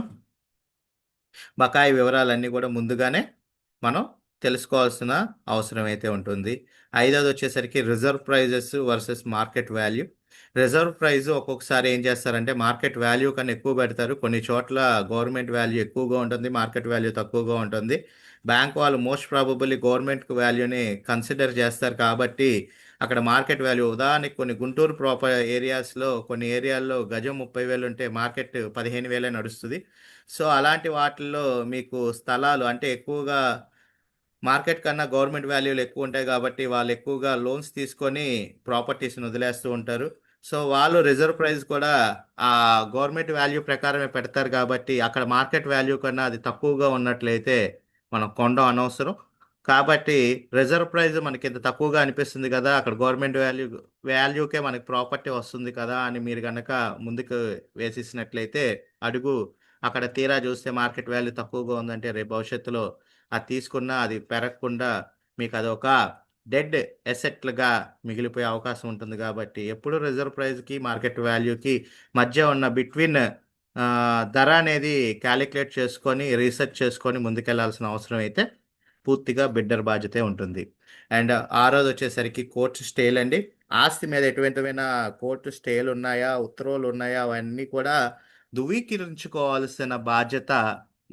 బకాయి వివరాలన్నీ కూడా ముందుగానే మనం తెలుసుకోవాల్సిన అవసరం అయితే ఉంటుంది. ఐదోది వచ్చేసరికి reserve prices versus market value. Reserve price ఒక్కొక్కసారి ఏం చేస్తారంటే మార్కెట్ వాల్యూ కన్నా ఎక్కువ పెడతారు. కొన్ని చోట్ల గవర్నమెంట్ వాల్యూ ఎక్కువగా ఉంటుంది, మార్కెట్ వాల్యూ తక్కువగా ఉంటుంది. బ్యాంక్ వాళ్ళు మోస్ట్ ప్రాబబుల్లీ గవర్నమెంట్ వాల్యూని కన్సిడర్ చేస్తారు కాబట్టి అక్కడ మార్కెట్ వాల్యూ ఉదాహరణకి కొన్ని గుంటూరు ప్రాపర్ ఏరియాస్లో కొన్ని ఏరియాల్లో గజం 30,000 ఉంటే మార్కెట్ 15,000 నడుస్తుంది. సో అలాంటి వాటిల్లో మీకు స్థలాలు అంటే ఎక్కువగా మార్కెట్ కన్నా గవర్నమెంట్ వాల్యూలు ఎక్కువ ఉంటాయి కాబట్టి వాళ్ళు ఎక్కువగా లోన్స్ తీసుకొని ప్రాపర్టీస్ని వదిలేస్తూ ఉంటారు. సో వాళ్ళు రిజర్వ్ ప్రైస్ కూడా ఆ గవర్నమెంట్ వాల్యూ ప్రకారమే పెడతారు కాబట్టి అక్కడ మార్కెట్ వాల్యూ కన్నా అది తక్కువగా ఉన్నట్లయితే మనం కొనడం అనవసరం. కాబట్టి రిజర్వ్ ప్రైస్ మనకి ఇంత తక్కువగా అనిపిస్తుంది కదా, అక్కడ గవర్నమెంట్ వాల్యూకే మనకి ప్రాపర్టీ వస్తుంది కదా అని మీరు కనుక ముందుకు వేసేసినట్లయితే అడుగు అక్కడ తీరా చూస్తే మార్కెట్ వాల్యూ తక్కువగా ఉందంటే రేపు భవిష్యత్తులో అది తీసుకున్నా అది పెరగకుండా మీకు అదొక డెడ్ ఎసెట్లుగా మిగిలిపోయే అవకాశం ఉంటుంది. కాబట్టి ఎప్పుడు రిజర్వ్ ప్రైస్కి మార్కెట్ వాల్యూకి మధ్య ఉన్న బిట్వీన్ ధర అనేది క్యాలిక్యులేట్ చేసుకొని రీసెర్చ్ చేసుకొని ముందుకెళ్లాల్సిన అవసరం అయితే పూర్తిగా బిడ్డర్ బాధ్యతే ఉంటుంది. అండ్ ఆరోది వచ్చేసరికి కోర్టు స్టేలు అండి. ఆస్తి మీద ఎటువంటివైనా కోర్టు స్టేలు ఉన్నాయా, ఉత్తర్వులు ఉన్నాయా, అవన్నీ కూడా ధృవీకరించుకోవాల్సిన బాధ్యత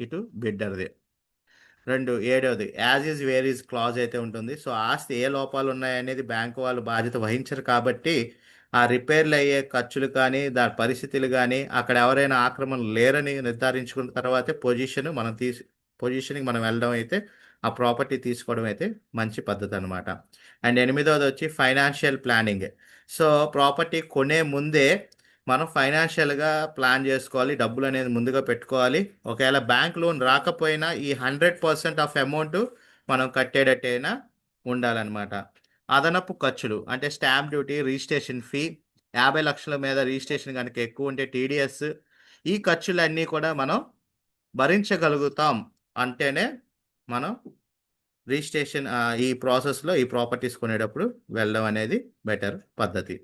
ఇటు బిడ్డర్ది. 2 ఏడవది as is where is clause అయితే ఉంటుంది. సో ఆస్తి ఏ లోపాలు ఉన్నాయనేది బ్యాంకు వాళ్ళు బాధ్యత వహించరు కాబట్టి ఆ రిపేర్లు అయ్యే ఖర్చులు కానీ దాని పరిస్థితులు కానీ అక్కడ ఎవరైనా ఆక్రమణ లేరని నిర్ధారించుకున్న తర్వాతే పొజిషన్కి మనం వెళ్ళడం అయితే ఆ ప్రాపర్టీ తీసుకోవడం అయితే మంచి పద్ధతి అనమాట. అండ్ 8వది వచ్చి ఫైనాన్షియల్ ప్లానింగ్. సో ప్రాపర్టీ కొనే ముందే మనం ఫైనాన్షియల్గా ప్లాన్ చేసుకోవాలి, డబ్బులు అనేది ముందుగా పెట్టుకోవాలి. ఒకవేళ బ్యాంక్ లోన్ రాకపోయినా ఈ 100% ఆఫ్ అమౌంట్ మనం కట్టేటట్టయినా ఉండాలన్నమాట. అదనపు ఖర్చులు అంటే స్టాంప్ డ్యూటీ, రిజిస్ట్రేషన్ ఫీ, 50 లక్షల మీద రిజిస్ట్రేషన్ కనుక ఎక్కువ ఉంటే టీడీఎస్, ఈ ఖర్చులన్నీ కూడా మనం భరించగలుగుతాం అంటేనే మనం రిజిస్ట్రేషన్ ఈ ప్రాసెస్లో ఈ ప్రాపర్టీస్ కొనేటప్పుడు వెళ్ళడం అనేది బెటర్ పద్ధతి.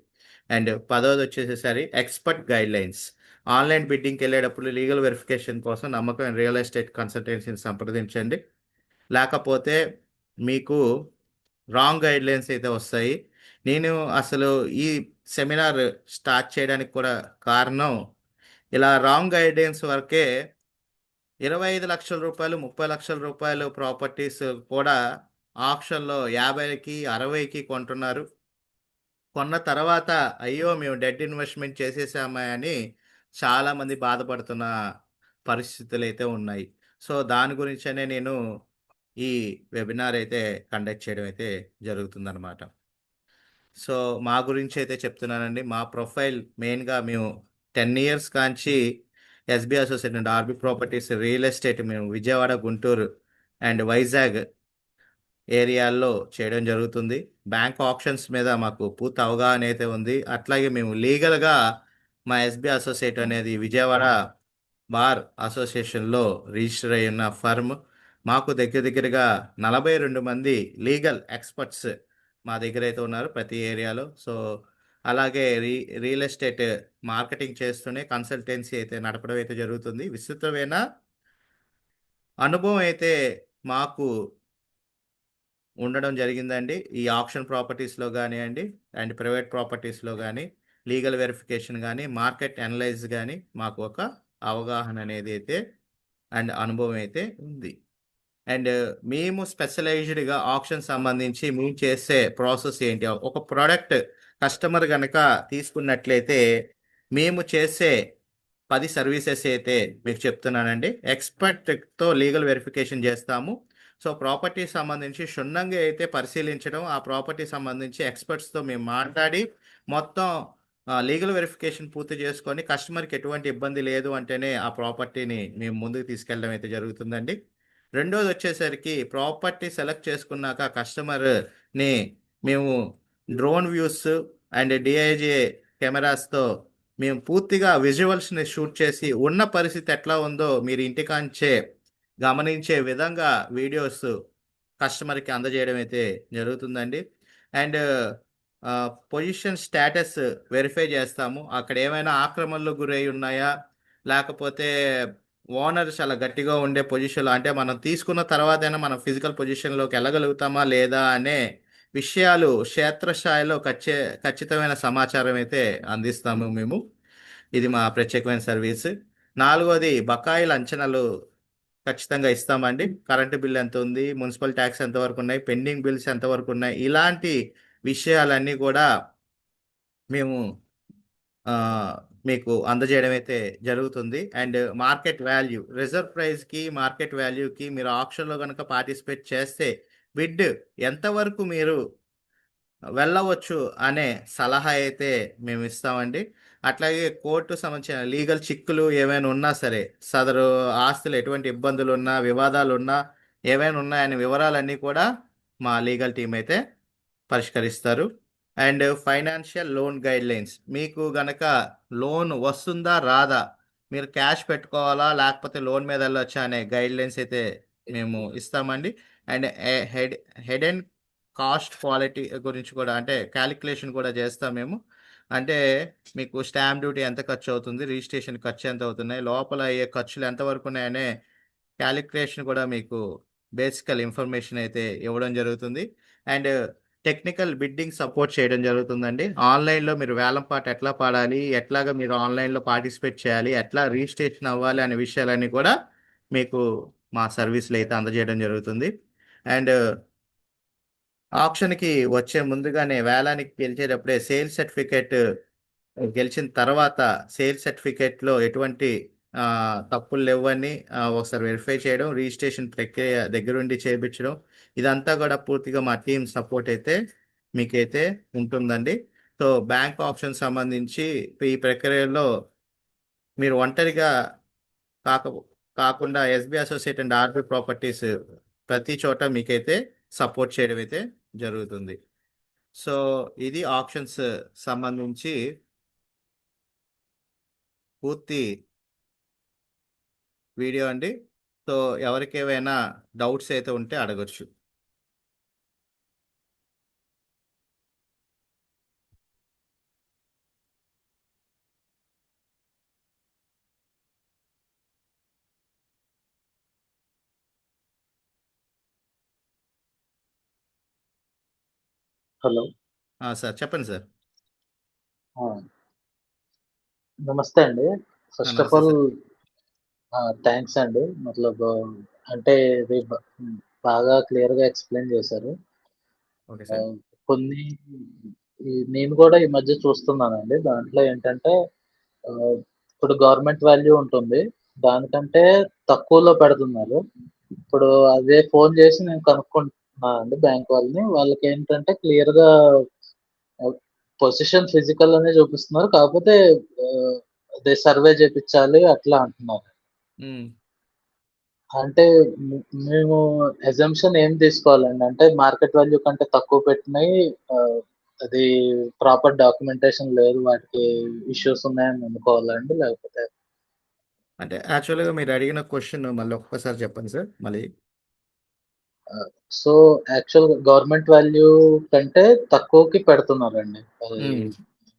అండ్ 10వది వచ్చేసేసరి ఎక్స్పర్ట్ గైడ్ లైన్స్. ఆన్లైన్ బిడ్డింగ్కి వెళ్ళేటప్పుడు లీగల్ వెరిఫికేషన్ కోసం నమ్మకమైన రియల్ ఎస్టేట్ కన్సల్టెన్సీని సంప్రదించండి. లేకపోతే మీకు రాంగ్ గైడ్ లైన్స్ అయితే వస్తాయి. నేను అసలు ఈ సెమినార్ స్టార్ట్ చేయడానికి కూడా కారణం ఇలా రాంగ్ గైడెన్స్ వరకే 25 లక్షల రూపాయలు, 30 లక్షల రూపాయలు ప్రాపర్టీస్ కూడా ఆప్షన్లో 50కి 60కి కొంటున్నారు. కొన్న తర్వాత అయ్యో మేము డెడ్ ఇన్వెస్ట్మెంట్ చేసేసామా అని చాలామంది బాధపడుతున్న పరిస్థితులు అయితే ఉన్నాయి. సో దాని గురించనే నేను ఈ వెబినార్ అయితే కండక్ట్ చేయడం అయితే జరుగుతుందన్నమాట. సో మా గురించి అయితే చెప్తున్నానండి. మా ప్రొఫైల్ మెయిన్గా మేము 10 years Kanchi SB associate and RB properties real estate మేము విజయవాడ, గుంటూరు అండ్ వైజాగ్ ఏరియాల్లో చేయడం జరుగుతుంది. బ్యాంక్ ఆప్షన్స్ మీద మాకు పూర్తి అవగాహన అయితే ఉంది. అట్లాగే మేము లీగల్గా మా ఎస్బీ అసోసియేట్ అనేది విజయవాడ బార్ అసోసియేషన్లో రిజిస్టర్ అయి ఉన్న ఫర్మ్. మాకు దగ్గరగా 42 మంది లీగల్ ఎక్స్పర్ట్స్ మా దగ్గర అయితే ఉన్నారు ప్రతి ఏరియాలో. సో అలాగే రియల్ ఎస్టేట్ మార్కెటింగ్ చేస్తూనే కన్సల్టెన్సీ అయితే నడపడం అయితే జరుగుతుంది. విస్తృతమైన అనుభవం అయితే మాకు ఉండడం జరిగిందండి. ఈ ఆప్షన్ ప్రాపర్టీస్లో కానివ్వండి అండ్ ప్రైవేట్ ప్రాపర్టీస్లో కానీ లీగల్ వెరిఫికేషన్ కానీ మార్కెట్ అనలైజ్ కానీ మాకు ఒక అవగాహన అనేది అయితే అండ్ అనుభవం అయితే ఉంది. అండ్ మేము స్పెషలైజ్డ్గా ఆప్షన్ సంబంధించి మేము చేసే ప్రాసెస్ ఏంటి, ఒక ప్రోడక్ట్ కస్టమర్ కనుక తీసుకున్నట్లయితే మేము చేసే 10 సర్వీసెస్ అయితే మీకు చెప్తున్నానండి. ఎక్స్పర్ట్తో లీగల్ వెరిఫికేషన్ చేస్తాము. సో ప్రాపర్టీ సంబంధించి క్షుణ్ణంగా అయితే పరిశీలించడం, ఆ ప్రాపర్టీ సంబంధించి ఎక్స్పర్ట్స్తో మేము మాట్లాడి మొత్తం లీగల్ వెరిఫికేషన్ పూర్తి చేసుకొని కస్టమర్కి ఎటువంటి ఇబ్బంది లేదు అంటేనే ఆ ప్రాపర్టీని మేము ముందుకు తీసుకెళ్ళడం అయితే జరుగుతుందండి. రెండోది వచ్చేసరికి ప్రాపర్టీ సెలెక్ట్ చేసుకున్నాక కస్టమర్ని మేము డ్రోన్ వ్యూస్ అండ్ డిఐజే కెమెరాస్తో మేము పూర్తిగా విజువల్స్ని షూట్ చేసి ఉన్న పరిస్థితి ఎట్లా ఉందో మీరు ఇంటికాంచే గమనించే విధంగా వీడియోస్ కస్టమర్కి అందజేయడం అయితే జరుగుతుందండి. అండ్ పొజిషన్ స్టేటస్ వెరిఫై చేస్తాము. అక్కడ ఏమైనా ఆక్రమణలకు గురై ఉన్నాయా, లేకపోతే ఓనర్ చాలా గట్టిగా ఉండే పొజిషన్లో అంటే మనం తీసుకున్న తర్వాతైనా మనం ఫిజికల్ పొజిషన్లోకి వెళ్ళగలుగుతామా లేదా అనే విషయాలు క్షేత్రస్థాయిలో ఖచ్చితమైన సమాచారం అయితే అందిస్తాము మేము. ఇది మా ప్రత్యేకమైన సర్వీస్. 4వది బకాయిల అంచనాలు ఖచ్చితంగా ఇస్తామండి. కరెంటు బిల్ ఎంత ఉంది, మున్సిపల్ ట్యాక్స్ ఎంతవరకు ఉన్నాయి, పెండింగ్ బిల్స్ ఎంతవరకు ఉన్నాయి, ఇలాంటి విషయాలన్నీ కూడా మేము ఆ, మీకు అందజేయడం అయితే జరుగుతుంది. అండ్ మార్కెట్ వాల్యూ, రిజర్వ్ ప్రైస్కి మార్కెట్ వాల్యూకి మీరు ఆప్షన్లో కనుక పార్టిసిపేట్ చేస్తే బిడ్ ఎంతవరకు మీరు వెళ్ళవచ్చు అనే సలహా అయితే మేము ఇస్తామండి. అట్లాగే కోర్టు సంబంధించిన లీగల్ చిక్కులు ఏమైనా ఉన్నా సరే, సదరు ఆస్తులు ఎటువంటి ఇబ్బందులు ఉన్నా, వివాదాలు ఉన్నా, ఏమైనా ఉన్నాయనే వివరాలన్నీ కూడా మా లీగల్ టీం అయితే పరిష్కరిస్తారు. And financial loan guide lines, మీకు గనక లోన్ వస్తుందా రాదా, మీరు క్యాష్ పెట్టుకోవాలా లేకపోతే లోన్ మీద వెళ్ళొచ్చా అనే గైడ్ లైన్స్ అయితే మేము ఇస్తామండి. And head head and cost quality గురించి కూడా, అంటే క్యాలిక్యులేషన్ కూడా చేస్తాం మేము. అంటే మీకు స్టాంప్ డ్యూటీ ఎంత ఖర్చు అవుతుంది, రిజిస్ట్రేషన్ ఖర్చు ఎంత అవుతున్నాయి, లోపల అయ్యే ఖర్చులు ఎంతవరకు ఉన్నాయనే క్యాలిక్యులేషన్ కూడా మీకు బేసికల్ ఇన్ఫర్మేషన్ అయితే ఇవ్వడం జరుగుతుంది. అండ్ టెక్నికల్ బిడ్డింగ్ సపోర్ట్ చేయడం జరుగుతుందండి. ఆన్లైన్లో మీరు వేలం పాట ఎట్లా పాడాలి, ఎట్లాగా మీరు ఆన్లైన్లో పార్టిసిపేట్ చేయాలి, ఎట్లా రిజిస్ట్రేషన్ అవ్వాలి అనే విషయాలన్నీ కూడా మీకు మా సర్వీస్లో అయితే అందజేయడం జరుగుతుంది. అండ్ ఆప్షన్కి వచ్చే ముందుగానే, వేలానికి గెలిచేటప్పుడే సేల్స్ సర్టిఫికేట్ గెలిచిన తర్వాత సేల్స్ సర్టిఫికేట్లో ఎటువంటి ఆ, తప్పులు లేవని ఒకసారి వెరిఫై చేయడం, రిజిస్ట్రేషన్ ప్రక్రియ దగ్గరుండి చేయించడం, ఇదంతా కూడా పూర్తిగా మా టీం సపోర్ట్ అయితే మీకైతే ఉంటుందండి. సో బ్యాంక్ ఆప్షన్ సంబంధించి ఈ ప్రక్రియలో మీరు ఒంటరిగా కాక కాకుండా S B associate and R B properties ప్రతి చోట మీకైతే సపోర్ట్ చేయడం అయితే జరుగుతుంది. సో ఇది ఆప్షన్స్ సంబంధించి పూర్తి వీడియో అండి. సో ఎవరికి ఏమైనా డౌట్స్ అయితే ఉంటే అడగచ్చు. హలో. సార్ చెప్పండి సార్. ఆ, నమస్తే అండి. ఫస్ట్ ఆఫ్ నమస్తే ఆల్ సార్. థ్యాంక్స్ అండి. మతలబ్ అంటే ఇది బాగా క్లియర్‌గా ఎక్స్‌ప్లెయిన్ చేశారు. Okay sir. కొన్ని నేను కూడా ఈ మధ్య చూస్తున్నానండి. దాంట్లో ఏంటంటే ఆహ్, ఇప్పుడు గవర్నమెంట్ వాల్యూ ఉంటుంది. దానికంటే తక్కువలో పెడుతున్నారు. ఇప్పుడు అదే ఫోన్ చేసి నేను కనుక్కుంటున్నానండి బ్యాంక్ వాళ్ళని. వాళ్ళకేంటంటే క్లియర్‌గా పొజిషన్ ఫిజికల్ అనే చూపిస్తున్నారు. కాకపోతే ఆహ్, అదే సర్వే చేపిచ్చాలి అట్లా అంటున్నారు. ఉమ్. అంటే మేము అజంప్షన్ ఏం తీసుకోవాలండి? అంటే మార్కెట్ వాల్యూ కంటే తక్కువ పెట్టినయి అది ప్రాపర్ డాక్యుమెంటేషన్ లేదు. వాటికి ఇష్యూస్ ఉన్నాయని అనుకోవాలా అండి? లేకపోతే అంటే యాక్చువల్గా మీరు అడిగిన క్వశ్చన్ మళ్ళీ ఒక్కసారి చెప్పండి సార్ మళ్ళీ. సో, యాక్చువల్‌గా గవర్నమెంట్ వాల్యూ కంటే తక్కువకి పెడుతున్నారండి. అది ఉమ్.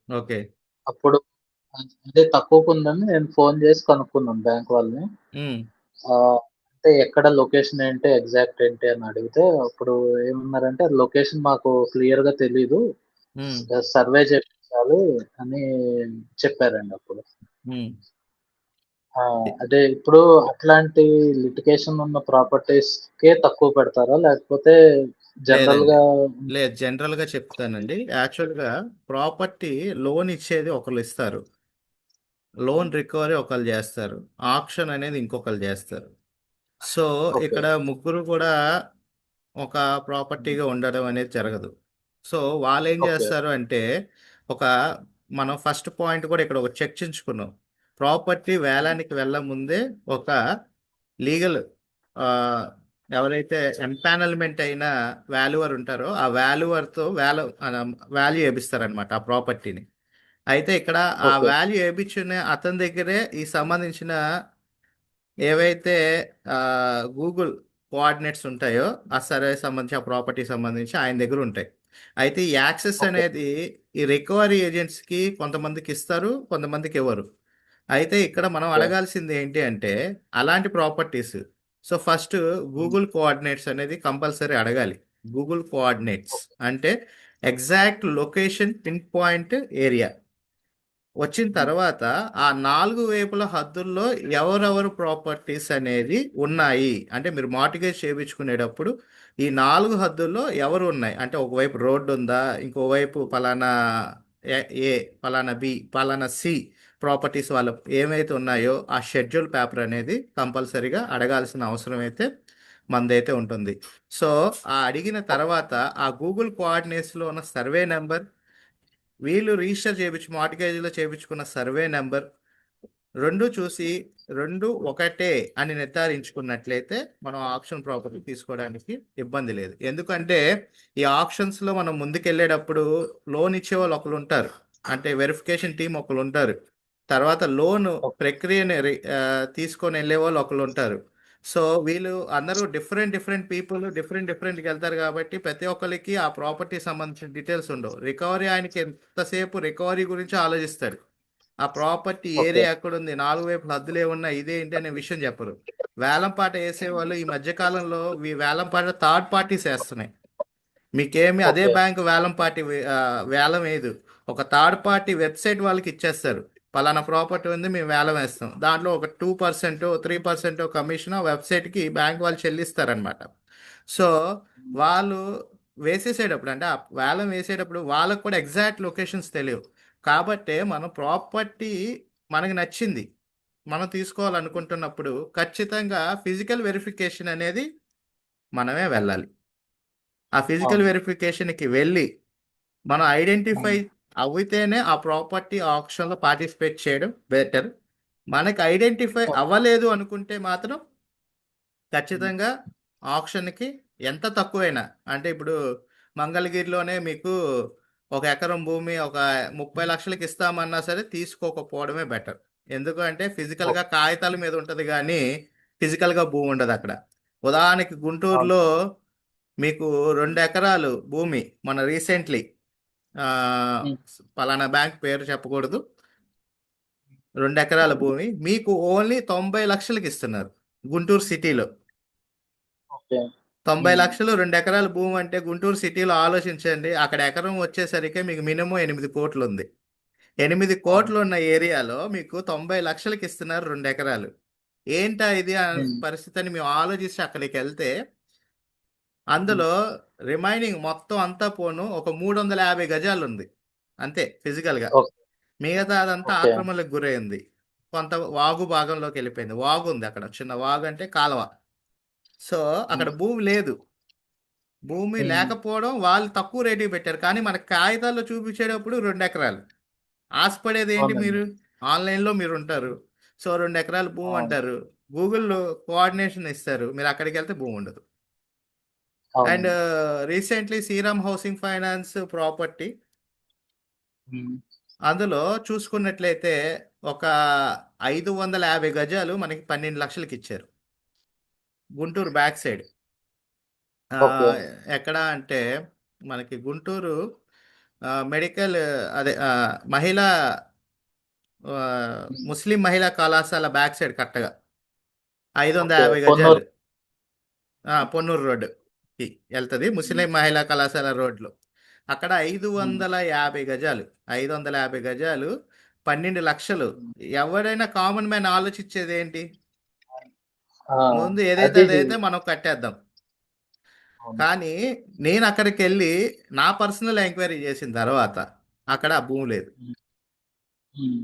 ఓకే. అప్పుడు అదే తక్కువకుందని నేను ఫోన్ చేసి కనుక్కున్నాను బ్యాంక్ వాళ్ళని. ఉమ్. అంటే ఎక్కడ లొకేషన్ ఏంటి? ఎగ్జాక్ట్ ఏంటి? అని అడిగితే అప్పుడు ఏమన్నారంటే లొకేషన్ మాకు క్లియర్‌గా తెలీదు. ఉమ్. సర్వే చేపించాలి అని చెప్పారండి అప్పుడు. ఉమ్. అదే ఇప్పుడు అట్లాంటి లిటిగేషన్ ఉన్న ప్రాపర్టీస్‌కే తక్కువ పెడతారా? లేకపోతే లేదండి, జనరల్‌గా లేదు, జనరల్గా చెప్తానండి. యాక్చువల్గా ప్రాపర్టీ లోన్ ఇచ్చేది ఒకరు ఇస్తారు, లోన్ రికవరీ ఒకరు చేస్తారు, ఆప్షన్ అనేది ఇంకొకరు చేస్తారు. So okay. ఇక్కడ ముగ్గురు కూడా ఒక ప్రాపర్టీగా ఉండడం అనేది జరగదు. సో వాళ్ళు ఏం ఓకే. చేస్తారు అంటే, ఒక మనం ఫస్ట్ పాయింట్ కూడా ఇక్కడ ఒక చర్చించుకున్నాం. ప్రాపర్టీ వేలానికి వెళ్ళ ముందే ఒక లీగల్ ఎవరైతే ఎంపానల్మెంట్ అయిన వాల్యువర్ ఉంటారో ఆ వాల్యువర్తో వాల్యూ వేపిస్తారనమాట ఆ ప్రాపర్టీని. అయితే ఇక్కడ ఆ ఓకే. వాల్యూ వేయించిన అతని దగ్గరే ఈ సంబంధించిన ఏవైతే గూగుల్ కోఆర్డినేట్స్ ఉంటాయో ఆ సర్వే సంబంధించి, ఆ ప్రాపర్టీ సంబంధించి ఆయన దగ్గర ఉంటాయి. అయితే ఈ యాక్సెస్ ఓకే. అనేది ఈ రికవరీ ఏజెంట్స్కి కొంతమందికి ఇస్తారు, కొంతమందికి ఇవ్వరు. అయితే ఇక్కడ మనం ఓకే. అడగాల్సింది ఏంటి అంటే, అలాంటి properties, so first hmm. Google coordinates అనేది కంపల్సరీ అడగాలి. Google coordinates okay. అంటే exact location pinpoint area. వచ్చిన తర్వాత ఆ నాలుగు వైపుల హద్దుల్లో ఎవరెవరు ప్రాపర్టీస్ అనేది ఉన్నాయి అంటే మీరు మార్టిగేజ్ చేయించుకునేటప్పుడు ఈ నాలుగు హద్దుల్లో ఎవరు ఉన్నాయి అంటే ఒకవైపు రోడ్డు ఉందా ఇంకోవైపు పలానా ఏ ఏ, పలానా బి పలానా సి ప్రాపర్టీస్ వాళ్ళ ఏమైతే ఉన్నాయో ఆ షెడ్యూల్ పేపర్ అనేది కంపల్సరీగా అడగాల్సిన అవసరం అయితే మనదైతే ఉంటుంది. సో ఆ అడిగిన తర్వాత ఆ గూగుల్ కోఆర్డినేట్స్లో ఉన్న సర్వే నెంబర్, వీళ్ళు రిజిస్టర్ చేయించు మార్టిగేజ్లో చేయించుకున్న సర్వే నెంబర్ రెండు చూసి రెండు ఒకటే అని నిర్ధారించుకున్నట్లయితే మనం ఆప్షన్ ప్రాపర్టీ తీసుకోవడానికి ఇబ్బంది లేదు. ఎందుకంటే ఈ ఆప్షన్స్లో మనం ముందుకెళ్ళేటప్పుడు లోన్ ఇచ్చే వాళ్ళు ఒకరు ఉంటారు, అంటే వెరిఫికేషన్ టీం ఒకరు ఉంటారు, తర్వాత లోన్ ప్రక్రియని తీసుకొని వెళ్ళే వాళ్ళు ఒకరు ఉంటారు. సో వీళ్ళు అందరూ డిఫరెంట్ డిఫరెంట్ పీపుల్ డిఫరెంట్ డిఫరెంట్కి వెళ్తారు కాబట్టి ప్రతి ఒక్కరికి ఆ ప్రాపర్టీ సంబంధించిన డీటెయిల్స్ ఉండవు. రికవరీ ఆయనకి ఎంతసేపు రికవరీ గురించి ఆలోచిస్తాడు, ఆ ప్రాపర్టీ ఓకే. ఏరియా ఎక్కడుంది, నాలుగు వైపుల హద్దులు ఏమున్నా ఇదేంటి అనే విషయం చెప్పరు. వేలంపాట వేసేవాళ్ళు ఈ మధ్య కాలంలో ఈ వేలంపాట థర్డ్ పార్టీస్ వేస్తున్నాయి. మీకేమి అదే ఓకే. బ్యాంకు వేలం పార్టీ వేలం వేయదు, ఒక థర్డ్ పార్టీ వెబ్సైట్ వాళ్ళకి ఇచ్చేస్తారు. పలానా ప్రాపర్టీ ఉంది మేము వేలం వేస్తాం, దాంట్లో ఒక 2% 3% కమిషన్ ఆ వెబ్సైట్కి బ్యాంక్ వాళ్ళు చెల్లిస్తారనమాట. సో వాళ్ళు వేసేసేటప్పుడు అంటే ఆ వేలం వేసేటప్పుడు వాళ్ళకు కూడా ఎగ్జాక్ట్ లొకేషన్స్ తెలియవు. కాబట్టే మనం ప్రాపర్టీ మనకి నచ్చింది మనం తీసుకోవాలనుకుంటున్నప్పుడు ఖచ్చితంగా ఫిజికల్ వెరిఫికేషన్ అనేది మనమే వెళ్ళాలి. ఆ ఫిజికల్ అవును. వెరిఫికేషన్కి వెళ్ళి మనం ఐడెంటిఫై హ్మ్. అయితేనే ఆ ప్రాపర్టీ ఆప్షన్లో పార్టిసిపేట్ చేయడం బెటర్. మనకి ఐడెంటిఫై ఓకే. అవ్వలేదు అనుకుంటే మాత్రం హ్మ్. ఖచ్చితంగా ఆప్షన్కి ఎంత తక్కువైనా, అంటే ఇప్పుడు మంగళగిరిలోనే మీకు ఒక ఎకరం భూమి ఒక 30 లక్షలకి ఇస్తామన్నా సరే తీసుకోకపోవడమే బెటర్. ఎందుకంటే ఫిజికల్గా ఓకే. కాగితాల మీద ఉంటుంది కానీ ఫిజికల్గా భూమి ఉండదు అక్కడ. ఉదాహరణకి అవును. గుంటూరులో మీకు 2 ఎకరాలు భూమి మన రీసెంట్లీ హ్మ్. పలానా బ్యాంక్ పేరు చెప్పకూడదు, 2 ఎకరాల భూమి మీకు ఓన్లీ 90 లక్షలకి ఇస్తున్నారు గుంటూరు సిటీలో. ఓకే. 90 లక్షలు 2 ఎకరాల భూమి అంటే గుంటూరు సిటీలో ఆలోచించండి, అక్కడ ఎకరం వచ్చేసరికి మీకు మినిమం 8 కోట్లు ఉంది. 8 కోట్లు అవును. ఉన్న ఏరియాలో మీకు 90 లక్షలకి ఇస్తున్నారు 2 ఎకరాలు. ఏంటా ఇది హ్మ్. పరిస్థితి అని మేము ఆలోచిస్తే అక్కడికి వెళ్తే హ్మ్. అందులో రిమైనింగ్ మొత్తం అంతా పోను ఒక 350 గజాలు ఉంది అంతే ఫిజికల్గా. ఓకే. మిగతా అదంతా ఓకే. ఆక్రమణలకు గురైంది. కొంత వాగు భాగంలోకి వెళ్ళిపోయింది, వాగు ఉంది అక్కడ, చిన్న వాగు అంటే కాలువ. సో అక్కడ హ్మ్. భూమి లేదు. భూమి హ్మ్. లేకపోవడం వాళ్ళు తక్కువ రేటుకి పెట్టారు కానీ మన కాగితాల్లో చూపించేటప్పుడు 2 ఎకరాలు. ఆశపడేది ఏంటి అవునండి. మీరు? ఆన్లైన్లో మీరు ఉంటారు, సో 2 ఎకరాలు భూమి అవును. అంటారు, గూగుల్లో కోఆర్డినేషన్ ఇస్తారు, మీరు అక్కడికి వెళ్తే భూమి ఉండదు. అండ్ అవునండి. Recently Shriram housing finance property, hmm. అందులో చూసుకున్నట్లయితే ఒక 550 గజాలు మనకి 12 లక్షలకి ఇచ్చారు గుంటూరు బ్యాక్ సైడ్. ఆ, ఓకే. ఎక్కడ అంటే మనకి గుంటూరు మెడికల్, అదే మహిళా ఆ, హ్మ్. ముస్లిం మహిళా కళాశాల బ్యాక్ సైడ్ కరెక్ట్గా ఐదు వందల ఓకే. యాభై పొన్నూరు. గజాలు పొన్నూరు రోడ్డుకి వెళ్తుంది, హ్మ్. ముస్లిం మహిళా కళాశాల రోడ్లో. అక్కడ ఐదు హ్మ్. వందల యాభై గజాలు 550 గజాలు 12 లక్షలు. హ్మ్. ఎవరైనా కామన్ మ్యాన్ ఆలోచించేది ఏంటి? ఆ! ముందు ఏదైతే అది అదైతే మనం కట్టేద్దాం. అవును. కానీ నేను అక్కడికి వెళ్ళి నా పర్సనల్ ఎంక్వైరీ చేసిన తర్వాత అక్కడ ఆ భూమి లేదు. హ్మ్. హ్మ్.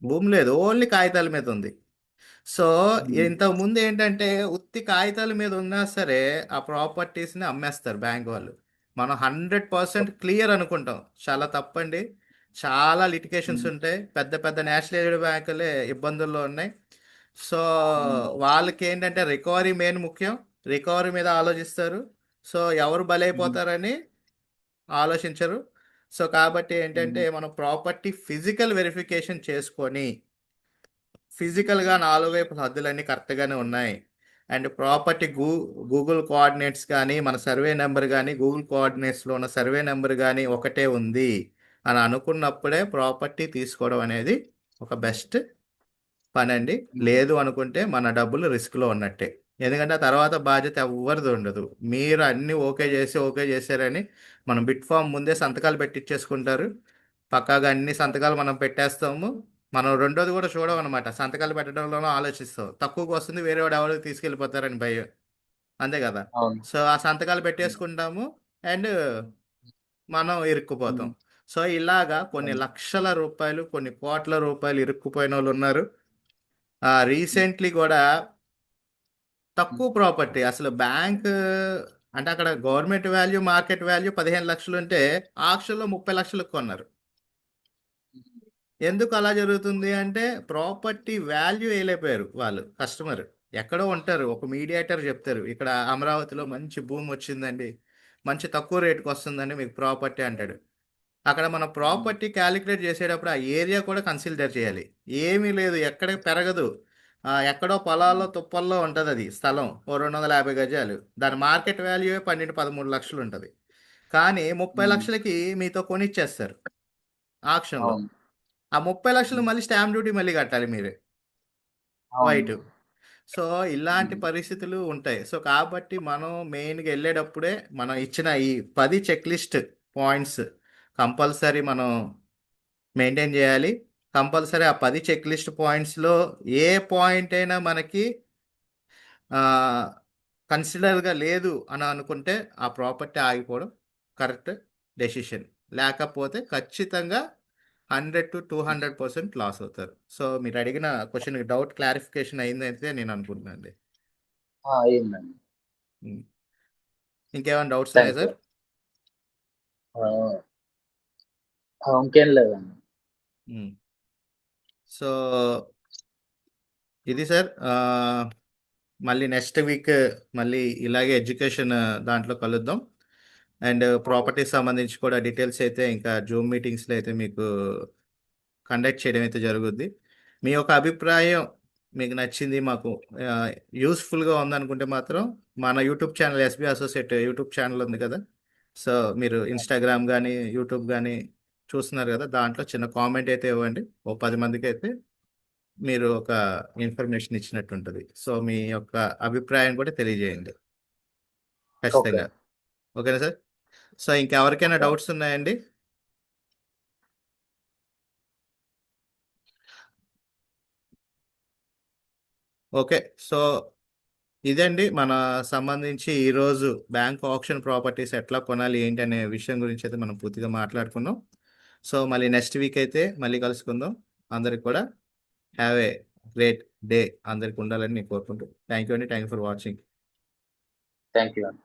భూమి లేదు, ఓన్లీ కాగితాల మీద ఉంది. సో హ్మ్. ఇంతకు ముందు ఏంటంటే ఉత్తి కాగితాల మీద ఉన్నా సరే ఆ ప్రాపర్టీస్ని అమ్మేస్తారు బ్యాంక్ వాళ్ళు. మనం 100% క్లియర్ అనుకుంటాం, చాలా తప్పండి. చాలా లిటికేషన్స్ హ్మ్. ఉంటాయి, పెద్ద పెద్ద నేషనలైజ్డ్ బ్యాంకులే ఇబ్బందుల్లో ఉన్నాయి. సో హ్మ్. వాళ్ళకి ఏంటంటే రికవరీ మెయిన్ ముఖ్యం, రికవరీ మీద ఆలోచిస్తారు. సో ఎవరు హ్మ్. బలైపోతారని ఆలోచించరు. సో కాబట్టి ఏంటంటే హ్మ్. మనం ప్రాపర్టీ ఫిజికల్ వెరిఫికేషన్ చేసుకొని ఫిజికల్గా నాలుగు వైపుల హద్దులన్నీ కరెక్ట్గానే ఉన్నాయి అండ్ ప్రాపర్టీ గూగుల్ కోఆర్డినేట్స్ కానీ మన సర్వే నెంబర్ కానీ గూగుల్ కోఆర్డినేట్స్లో ఉన్న సర్వే నెంబర్ కానీ ఒకటే ఉంది అని అనుకున్నప్పుడే ప్రాపర్టీ తీసుకోవడం అనేది ఒక బెస్ట్ పని అండి. హ్మ్. లేదు అనుకుంటే మన డబ్బులు రిస్క్లో ఉన్నట్టే. ఎందుకంటే ఆ తర్వాత బాధ్యత ఎవ్వరిది ఉండదు. మీరు అన్నీ ఓకే చేసి ఓకే చేశారని మనం బిట్ ఫామ్ ముందే సంతకాలు పెట్టించేసుకుంటారు. పక్కాగా అన్ని సంతకాలు మనం పెట్టేస్తాము. మనం రెండోది కూడా చూడమన్నమాట. సంతకాలు పెట్టడంలోనూ ఆలోచిస్తాం. తక్కువకి వస్తుంది, వేరే వాడు ఎవరికి తీసుకెళ్ళిపోతారని భయం. అంతే కదా. అవును. సో ఆ సంతకాలు హ్మ్. పెట్టేసుకుంటాము. అండ్ మనం ఇరుక్కుపోతాం. హ్మ్. సో ఇలాగా కొన్ని అవును. లక్షల రూపాయలు, కొన్ని కోట్ల రూపాయలు ఇరుక్కుపోయిన వాళ్ళు ఉన్నారు. హ్మ్. రీసెంట్లీ కూడా హ్మ్. తక్కువ ప్రాపర్టీ అసలు బ్యాంక్, అంటే అక్కడ గవర్నమెంట్ వాల్యూ, మార్కెట్ వాల్యూ 15 లక్షలు ఉంటే ఆక్షన్లో 30 లక్షలకు కొన్నారు. ఎందుకు అలా జరుగుతుంది అంటే ప్రాపర్టీ వాల్యూ వేయలేకపోయారు వాళ్ళు, కస్టమర్. ఎక్కడో ఉంటారు, ఒక మీడియేటర్ చెప్తారు ఇక్కడ అమరావతిలో మంచి భూమి వచ్చిందండి, మంచి తక్కువ రేటుకి వస్తుందండి మీకు ప్రాపర్టీ అంటాడు. అక్కడ మనం హ్మ్. ప్రాపర్టీ క్యాలిక్యులేట్ చేసేటప్పుడు ఆ ఏరియా కూడా కన్సిడర్ చేయాలి. ఏమీ లేదు, ఎక్కడ పెరగదు. ఎక్కడో పొలాల్లో హ్మ్. తుప్పల్లో ఉంటుంది అది స్థలం, ఓ 250 గజాలు. దాని మార్కెట్ వాల్యూ 12-13 లక్షలు ఉంటుంది. కానీ 30 హ్మ్. లక్షలకి మీతో కొనిచ్చేస్తారు ఆక్షన్లో. అవును. ఆ 30 లక్షలు హ్మ్. మళ్ళీ స్టాంప్ డ్యూటీ మళ్ళీ కట్టాలి మీరే, అవును. వైట్. సో ఇలాంటి హ్మ్. పరిస్థితులు ఉంటాయి. సో కాబట్టి మనం మెయిన్గా వెళ్ళేటప్పుడే మనం ఇచ్చిన ఈ 10 చెక్ లిస్ట్ పాయింట్స్ కంపల్సరీ మనం మెయింటైన్ చేయాలి. కంపల్సరీ ఆ 10 చెక్ లిస్ట్ పాయింట్స్లో ఏ పాయింట్ అయినా మనకి కన్సిడర్గా లేదు అని అనుకుంటే ఆ ప్రాపర్టీ ఆగిపోవడం కరెక్ట్ డెసిషన్. లేకపోతే ఖచ్చితంగా 100 to 200% లాస్ అవుతారు. సో మీరు అడిగిన క్వశ్చన్ డౌట్ క్లారిఫికేషన్ అయిందైతే నేను అనుకుంటున్నాను అండి. అయిందండి. ఉమ్. ఇంకేమైనా డౌట్స్ ఉన్నాయా థ్యాంక్ యూ. సార్? ఇంకేం లేదండి. ఉమ్. సో ఇది సార్, మళ్ళీ నెక్స్ట్ వీక్ మళ్ళీ ఇలాగే ఎడ్యుకేషన్ దాంట్లో కలుద్దాం. And okay. ప్రాపర్టీస్ సంబంధించి కూడా డీటెయిల్స్ అయితే ఇంకా జూమ్ మీటింగ్స్లో అయితే మీకు కండక్ట్ చేయడం అయితే జరుగుద్ది. మీ యొక్క అభిప్రాయం మీకు నచ్చింది, మాకు యూస్ఫుల్గా ఉందనుకుంటే మాత్రం మన YouTube channel, SB associate YouTube channel ఉంది కదా. సో మీరు ఇన్స్టాగ్రామ్ కానీ యూట్యూబ్ కానీ చూస్తున్నారు కదా, దాంట్లో చిన్న కామెంట్ అయితే ఇవ్వండి. ఓ 10 మందికి అయితే మీరు ఒక ఇన్ఫర్మేషన్ ఇచ్చినట్టు ఉంటుంది. సో మీ యొక్క అభిప్రాయం కూడా తెలియజేయండి ఓకే. ఖచ్చితంగా. ఓకేనా సార్? సో ఇంకెవరికైనా ఓకే. డౌట్స్ ఉన్నాయండి? ఓకే. సో ఇదండి మన సంబంధించి ఈరోజు బ్యాంక్ ఆప్షన్ ప్రాపర్టీస్ ఎట్లా కొనాలి ఏంటి అనే విషయం గురించి అయితే మనం పూర్తిగా మాట్లాడుకున్నాం. సో మళ్ళీ నెక్స్ట్ వీక్ అయితే మళ్ళీ కలుసుకుందాం. అందరికి కూడా హ్యావ్ ఏ గ్రేట్ డే అందరికి ఉండాలని నేను కోరుకుంటూ థ్యాంక్ యూ అండి. Thank you for watching. Thank you అండి.